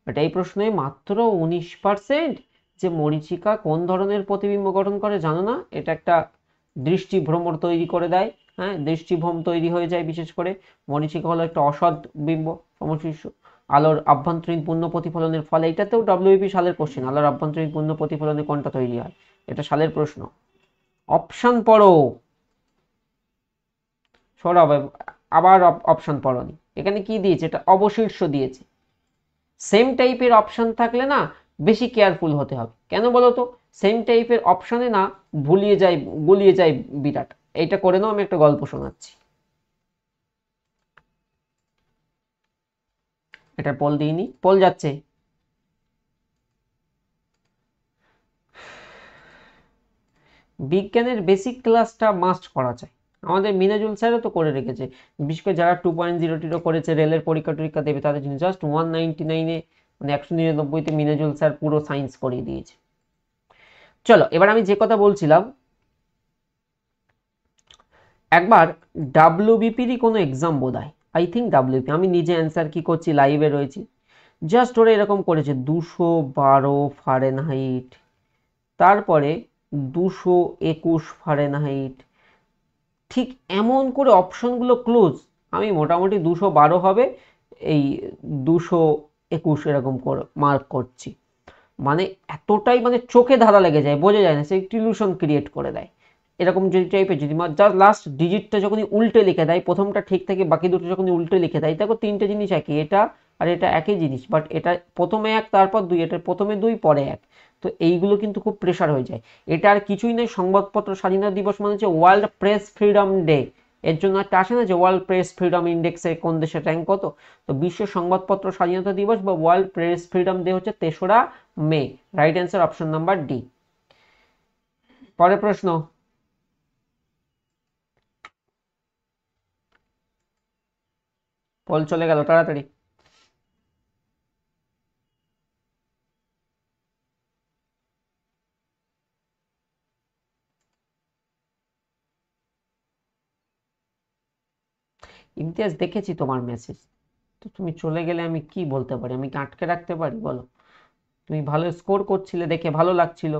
Speaker 1: বাট এই প্রশ্নে মাত্র 19% যে মরীচিকা কোন ধরনের প্রতিবিম্ব গঠন করে জানো না? এটা একটা দৃষ্টিভ্রমর তৈরি করে দেয়। হ্যাঁ, দৃষ্টিভ্রম তৈরি হয়ে যায়, বিশেষ করে মরীচিকা হলো একটা অসৎ বিম্ব সমশিষ্য। আলোর আভ্যন্তরীণ পূর্ণ প্রতিফলনের ফলে, এটাতেও ডব্লিউবি সালের কোশ্চেন, আলোর আভ্যন্তরীণ পূর্ণ প্রতিফলনে কোনটা তৈরি হয়, এটা সালের প্রশ্ন। অপশন পড়ো সৌরভ, আবার অপশন পড়োনি। এখানে কি দিয়েছে? এটা অবশীর্ষ দিয়েছে। সেম টাইপের অপশন থাকলে না বেশি কেয়ারফুল হতে হবে। কেন বলো তো? সেম টাইপের অপশানে না গুলিয়ে যায় বিরাট। এইটা করে নাও, আমি একটা গল্প শোনাচ্ছি। এটা পোল দিইনি, পোল যাচ্ছে। বিজ্ঞানের বেসিক ক্লাসটা মাস্ট করা চাই। আমাদের মিনাজুল স্যারও তো করে রেখেছে, বিশেষ করে যারা 2.0 করেছে, রেলের পরীক্ষা টরীক্ষা দেবে তাদের জন্য জাস্ট 199-এ, মানে 199-তে মিনাজুল স্যার পুরো সায়েন্স করিয়ে দিয়েছে। চলো এবার আমি যে কথা বলছিলাম, একবার ডাব্লিউবিপিরই কোনো এক্সাম বোধ হয়, আই থিঙ্ক ডাব্লিউবিপি, আমি নিজে অ্যান্সার কি করছি, লাইভে রয়েছি, জাস্ট ওরা এরকম করেছে 212 ফারেনহাইট, তারপরে 221 ফারেনহাইট, ঠিক এমন করে অপশনগুলো ক্লোজ। আমি মোটামুটি 212 হবে, এই 221 এরকম করে মার্ক করছি। মানে এতটাই মানে চোখে ধাঁধা লেগে যায়, বোঝা যায় না, সে একটি ইলিউশন ক্রিয়েট করে দেয়। এরকম যদি টাইপের, যদি জাস্ট লাস্ট ডিজিটটা যখনই উল্টে লিখে দেয়, প্রথমটা ঠিক থাকে বাকি দুটো যখনই উল্টে লিখে দেয়, দেখো তিনটে জিনিস একই, এটা আর এটা একই জিনিস, বাট এটা প্রথমে এক তারপর দুই, এটা প্রথমে দুই পরে এক। তো এইগুলো কিন্তু খুব প্রেশার হয়ে যায়। এটা আর কিছুই নয়, সংবাদপত্র স্বাধীনতা দিবস মানে হচ্ছে ওয়ার্ল্ড প্রেস ফ্রিডম ডে। এর জন্য একটা আসে না যে ওয়ার্ল্ড প্রেস ফ্রিডম ইন্ডেক্সে কোন দেশের র্যাঙ্ক কত, তো বিশ্ব সংবাদপত্র স্বাধীনতা দিবস বা ওয়ার্ল্ড প্রেস ফ্রিডম ডে হচ্ছে 3রা May. Right answer option number D. পরের প্রশ্ন। পোল চলে গেল তাড়াতাড়ি। ইমতিয়াজ দেখেছি তোমার মেসেজ, তো তুমি চলে গেলে আমি কি বলতে পারি, আমি কি আটকে রাখতে পারি বলো? তুমি ভালো স্কোর করছিলে দেখে ভালো লাগছিল,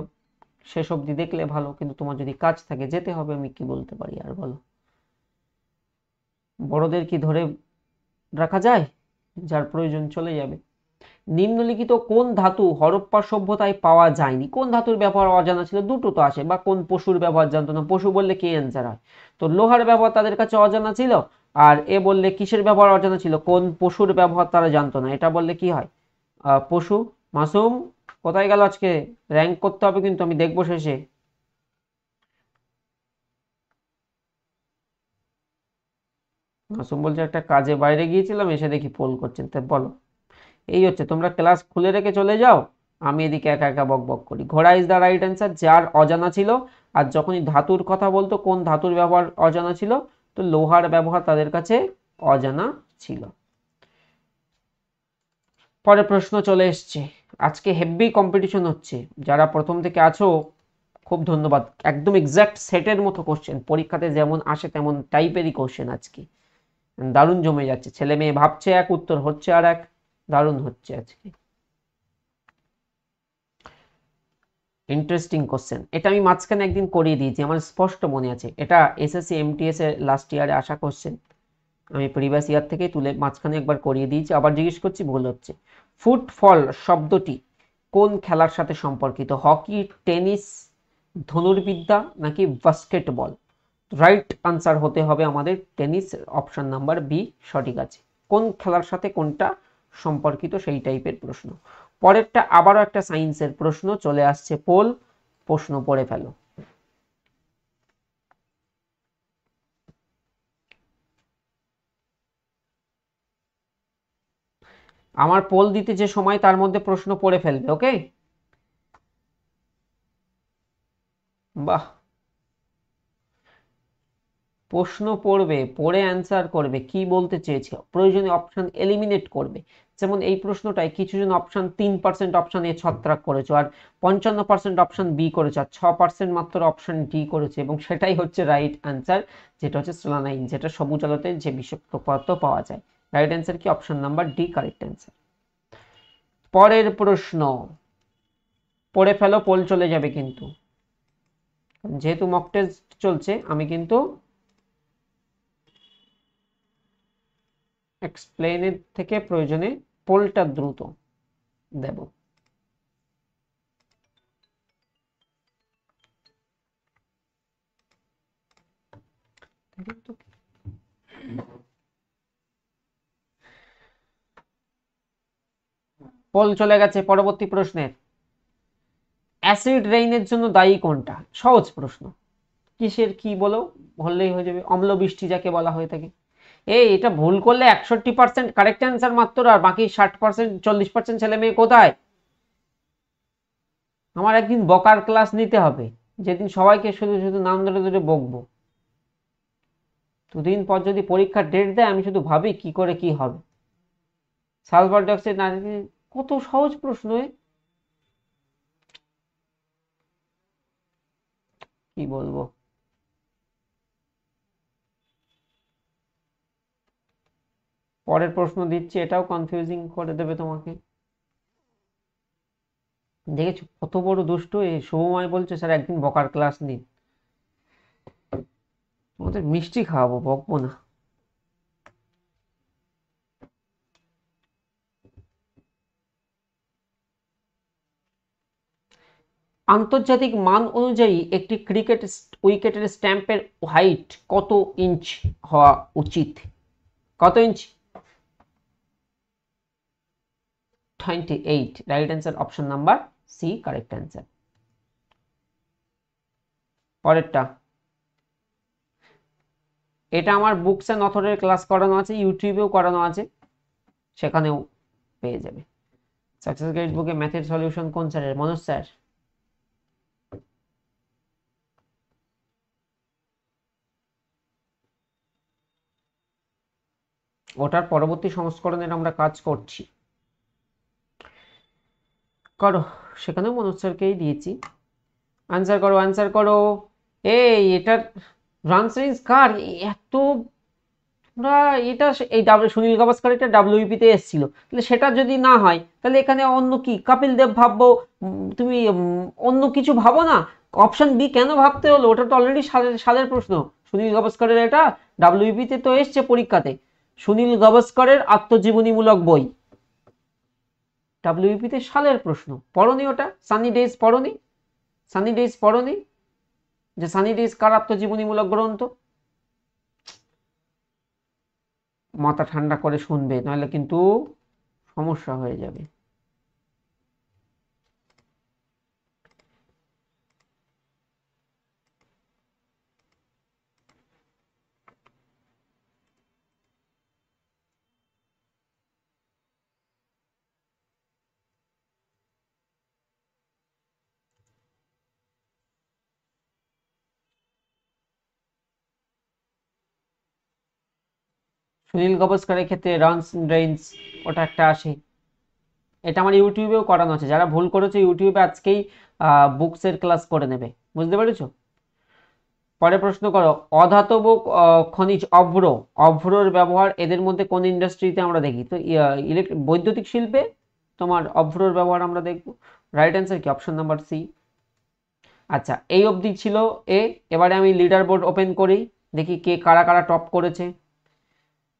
Speaker 1: শেষ অবধি দেখলে ভালো, কিন্তু তোমার যদি কাজ থাকে যেতে হবে, আমি কি বলতে পারি আর বলো? বড়দের কি ধরে রাখা যায়? যার প্রয়োজন চলে যাবে। নিম্নলিখিত কোন ধাতু হরপ্পা সভ্যতায় পাওয়া যায়নি? কোন ধাতুর ব্যবহার অজানা ছিল? দুটো তো আসে, বা কোন পশুর ব্যবহার জানতো না, পশু বললে কি অ্যান্সার হয়? তো লোহার ব্যবহার তাদের কাছে অজানা ছিল, আর এ বললে কিসের ব্যবহার অজানা ছিল, কোন পশুর ব্যবহার তারা জানতো না, এটা বললে কি হয়? পশু। মাসুম কোথায় গেল? আজকে র্যাঙ্ক করতে হবে কিন্তু, আমি দেখবো শেষে। মাসুম বলছে একটা কাজে বাইরে গিয়েছিলাম, এসে দেখি পোল করছেন, তাই বলো। এই হচ্ছে, তোমরা ক্লাস খুলে রেখে চলে যাও, আমি এদিকে একা একা বক বক করি। ঘোড়া ইজ দ্য রাইট অ্যান্সার, যার অজানা ছিল। আর যখনই ধাতুর কথা বলতো, কোন ধাতুর ব্যবহার অজানা ছিল, তো লোহার ব্যবহার তাদের কাছে অজানা ছিল। পরে প্রশ্ন চলে এসছে। আজকে হেভি কম্পিটিশন হচ্ছে, যারা প্রথম থেকে আছো খুব ধন্যবাদ। একদম এক্সাক্ট সেটের মতো কোশ্চেন, পরীক্ষাতে যেমন আসে তেমন টাইপেরই কোশ্চেন আজকে, দারুণ জমে যাচ্ছে। ছেলে মেয়ে ভাবছে এক, উত্তর হচ্ছে আর এক, দারুণ হচ্ছে আজকে। ইন্টারেস্টিং কোশ্চেন, এটা আমি মাঝখানে একদিন করিয়ে দিয়েছি, আমার স্পষ্ট মনে আছে। এটা এসএসসি এমটিএস এর লাস্ট ইয়ারে আসা কোশ্চেন, আমি প্রিভিয়াস ইয়ার থেকে তুলে মাঝখানে একবার করিয়ে দিয়েছি, আবার জিজ্ঞেস করছি, ভুল হচ্ছে। ফুটফল শব্দটি কোন খেলার সাথে সম্পর্কিত? হকি, টেনিস, ধনুর্বিদ্যা নাকি বাস্কেটবল? রাইট আনসার হতে হবে আমাদের টেনিস, অপশন নাম্বার বি সঠিক আছে। কোন খেলার সাথে কোনটা সম্পর্কিত সেই টাইপের প্রশ্ন। পরেরটা আবারও একটা সায়েন্সের প্রশ্ন চলে আসছে, পোল প্রশ্ন পড়ে ফেলো। আমার পোল দিতে যে সময়, তার মধ্যে প্রশ্ন পড়ে ফেলবে, ওকে? বাহ, প্রশ্ন পড়বে, পড়ে অ্যান্সার করবে, কি বলতে চেয়েছে, প্রয়োজনে অপশন এলিমিনেট করবে। যেমন এই প্রশ্নটায় কিছুজন অপশন 3% অপশন এ ছত্রাক করেছো, আর 55% অপশন বি করেছো, আর 6% মাত্র অপশন ডি করেছে, এবং সেটাই হচ্ছে রাইট অ্যান্সার, যেটা হচ্ছে সোলানাইন, যেটা সবুজ আলোতে যে বিষাক্ত পদার্থ পাওয়া যায়। রাইট অ্যান্সার কি? Option number D correct answer. পরের প্রশ্ন পড়ে ফেলো, পোল চলে যাবে কিন্তু, যেহেতু মক টেস্ট চলছে, আমি কিন্তু এক্সপ্লেনের থেকে প্রয়োজনে পোলটা দ্রুত দেব। পোল চলে গেছে পরবর্তী প্রশ্নের। অ্যাসিড রেইনের জন্য দায়ী কোনটা? সহজ প্রশ্ন। কিসের কি বলো, বললেই হয়ে যাবে। অম্ল বৃষ্টি যাকে বলা হয়ে থাকে। এটা ভুল করলে 61% কারেক্ট অ্যান্সার মাত্র, আর বাকি 60% 40% ছেলে মেয়ে কোথায়? আমার একদিন বকার ক্লাস নিতে হবে, যেদিন সবাইকে শুধু শুধু নাম ধরে ধরে বকবো। দুদিন পর যদি পরীক্ষার ডেট দেয়, আমি শুধু ভাবি কি করে কি হবে। সালফার ডাইঅক্সাইড না, কত সহজ প্রশ্ন। কি বলবো। পরের প্রশ্ন দিচ্ছি, এটাও কনফিউজিং করে দেবে তোমাকে। দেখেছো কত বড় দুষ্ট। এই শুভময় বলছে স্যার একদিন বকার ক্লাস নিন। তোমাদের মিষ্টি খাওয়াবো, বকবো না। আন্তর্জাতিক মান অনুযায়ী একটি ক্রিকেট উইকেটের স্ট্যাম্পের হাইট কত ইঞ্চ হওয়া উচিত? কত inch? 28। Right answer option number C correct answer. পরেরটা, এটা আমার বুকস এন্ড অথরের ক্লাস করানো আছে, ইউটিউবেও করানো আছে, সেখানেও পেয়ে যাবে। সাকসেস গাইড বুকে ম্যাথের সলিউশন কোন স্যারের? মনোজ স্যার। ওটার পরবর্তী সংস্করণের আমরা কাজ করছি। করো, সেখানেও মনোজ স্যারকেই দিয়েছি। আনসার করো, আনসার করো। এটার রানস রেঞ্জ কার এত? এটা এই সুনীল গাভাস্কার এটা ডাব্লিউপি তে এসেছিল, তাহলে সেটা যদি না হয় তাহলে এখানে অন্য কি কপিল দেব ভাববো? তুমি অন্য কিছু ভাবো না। অপশন বি কেন ভাবতে হলো? ওটা তো অলরেডি সালের প্রশ্ন। সুনীল গাভাস্কারের এটা ডাব্লিউপি তে তো এসছে পরীক্ষাতে। সুনীল গাভাস্কারের আত্মজীবনীমূলক বই, ডাব্লিউপি তে সালের প্রশ্ন। পড়নি ওটা? সানি ডেজ পড়নি? সানি ডেজ পড়নি? যে সানি ডেজ কার আত্মজীবনীমূলক গ্রন্থ? মাথা ঠান্ডা করে শুনবে, নাহলে কিন্তু সমস্যা হয়ে যাবে। সুনীল গাভাস্কারের ক্ষেত্রে রানস রেঞ্জ ওটা একটা আসে। এটা আমার ইউটিউবেও করানো আছে, যারা ভুল করেছে ইউটিউবে আজকেই বুকসের ক্লাস করে নেবে। বুঝতে পেরেছো? পরে প্রশ্ন করো, অধাতব খনিজ অভ্র, অভ্রর ব্যবহার এদের মধ্যে কোন ইন্ডাস্ট্রিতে আমরা দেখি? তো বৈদ্যুতিক শিল্পে তোমার অভ্রর ব্যবহার আমরা দেখব। রাইট অ্যান্সার কি? Option number C. আচ্ছা, এই অবধি ছিল এবারে আমি লিডার বোর্ড ওপেন করি, দেখি কে কারা কারা টপ করেছে।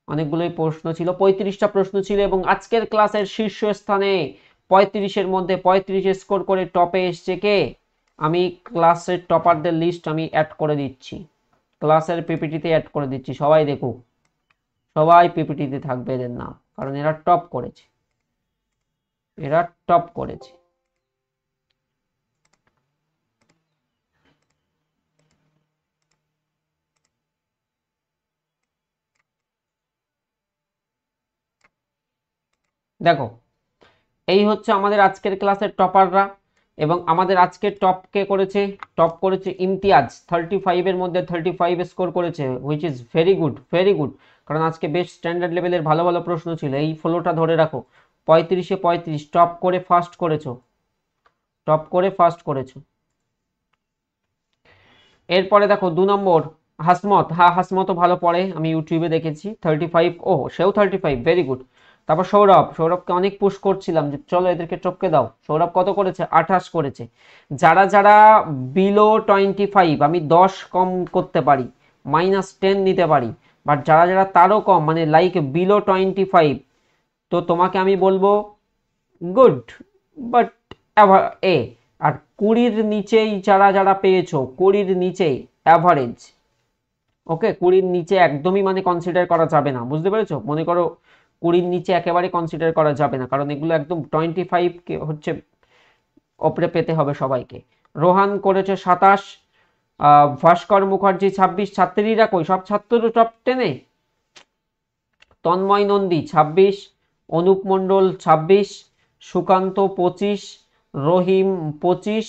Speaker 1: অনেকগুলোই প্রশ্ন ছিল, 35টা প্রশ্ন ছিল, এবং আজকের ক্লাসের শীর্ষস্থানে 35-এর মধ্যে 35 স্কোর করে টপে এসছে কে? আমি ক্লাসের টপারদের লিস্ট আমি অ্যাড করে দিচ্ছি, ক্লাসের পিপিটিতে অ্যাড করে দিচ্ছি। সবাই দেখুক, সবাই পিপিটিতে থাকবে এদের নাম, কারণ এরা টপ করেছে, এরা টপ করেছে। দেখো, এই হচ্ছে আমাদের আজকের ক্লাসের টপাররা, এবং আমাদের আজকের টপ কে করেছে? টপ করেছে ইমতিয়াজ, 35-এর মধ্যে 35 স্কোর করেছে, which is very good, very good. কারণ আজকে বেশ স্ট্যান্ডার্ড লেভেলের ভালো ভালো প্রশ্ন ছিল, এই ফলোটা ধরে রাখো। 35-এ 35 টপ করে ফার্স্ট করেছো, টপ করে ফার্স্ট করেছো। এরপরে দেখো 2 নম্বর হাসমত। হ্যাঁ, হাসমতও ভালো পড়ে, আমি ইউটিউবে দেখেছি। 35, ও সেও 35, ভেরি গুড। তারপর সৌরভ, সৌরভকে অনেক পুশ করছিলাম যে চলো এদেরকে টপকে দাও। সৌরভ কত করেছে? 28 করেছে। যারা যারা বিলো 25, আমি 10 কম করতে পারি, -10 নিতে পারি, বাট যারা যারা তারও কম, মানে লাইক বিলো 25, তো তোমাকে আমি বলবো গুড, বাট এ। আর 20-র নিচেই যারা যারা পেয়েছো, 20-র নিচেই অ্যাভারেজ, ওকে? 20-র নিচে একদমই মানে কনসিডার করা যাবে না, বুঝতে পেরেছো? মনে করো 20-র নিচে একেবারে কনসিডার করা যাবে না, কারণ এগুলো একদম 25 হচ্ছে ওপরে পেতে হবে সবাইকে। রোহান করেছে 27, ভাস্কর মুখার্জি 26, ছাত্রীরা কই, সব ছাত্র টপ 10-এ। তন্ময় নন্দী 26, অনুপ মণ্ডল 26, সুকান্ত 25, রহিম 25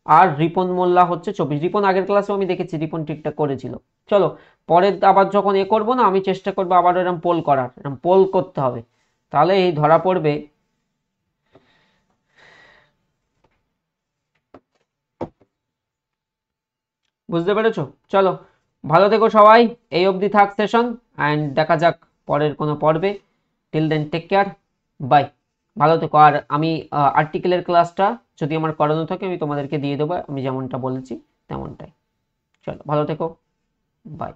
Speaker 1: আর রিপন মোল্লা হচ্ছে 24। রিপন আগের ক্লাসেও আমি দেখেছি রিপন ঠিকঠাক করেছিল। চলো পরের আবার যখন করবো না, আমি চেষ্টা করবো আবার এরকম পোল করার, এরকম পোল করতে হবে, তাহলে এই ধরা পড়বে। বুঝতে পেরেছো? চলো ভালো থেকো সবাই, এই অবধি থাক সেশন, অ্যান্ড দেখা যাক পরের কোনো পর্বে। Till then take care, bye, ভালো থেকো। আর আমি আর্টিকেলের ক্লাসটা যদি আমার করানো থাকে আমি তোমাদেরকে দিয়ে দেবো, আমি যেমনটা বলেছি তেমনটাই। চলো ভালো থেকো, বাই।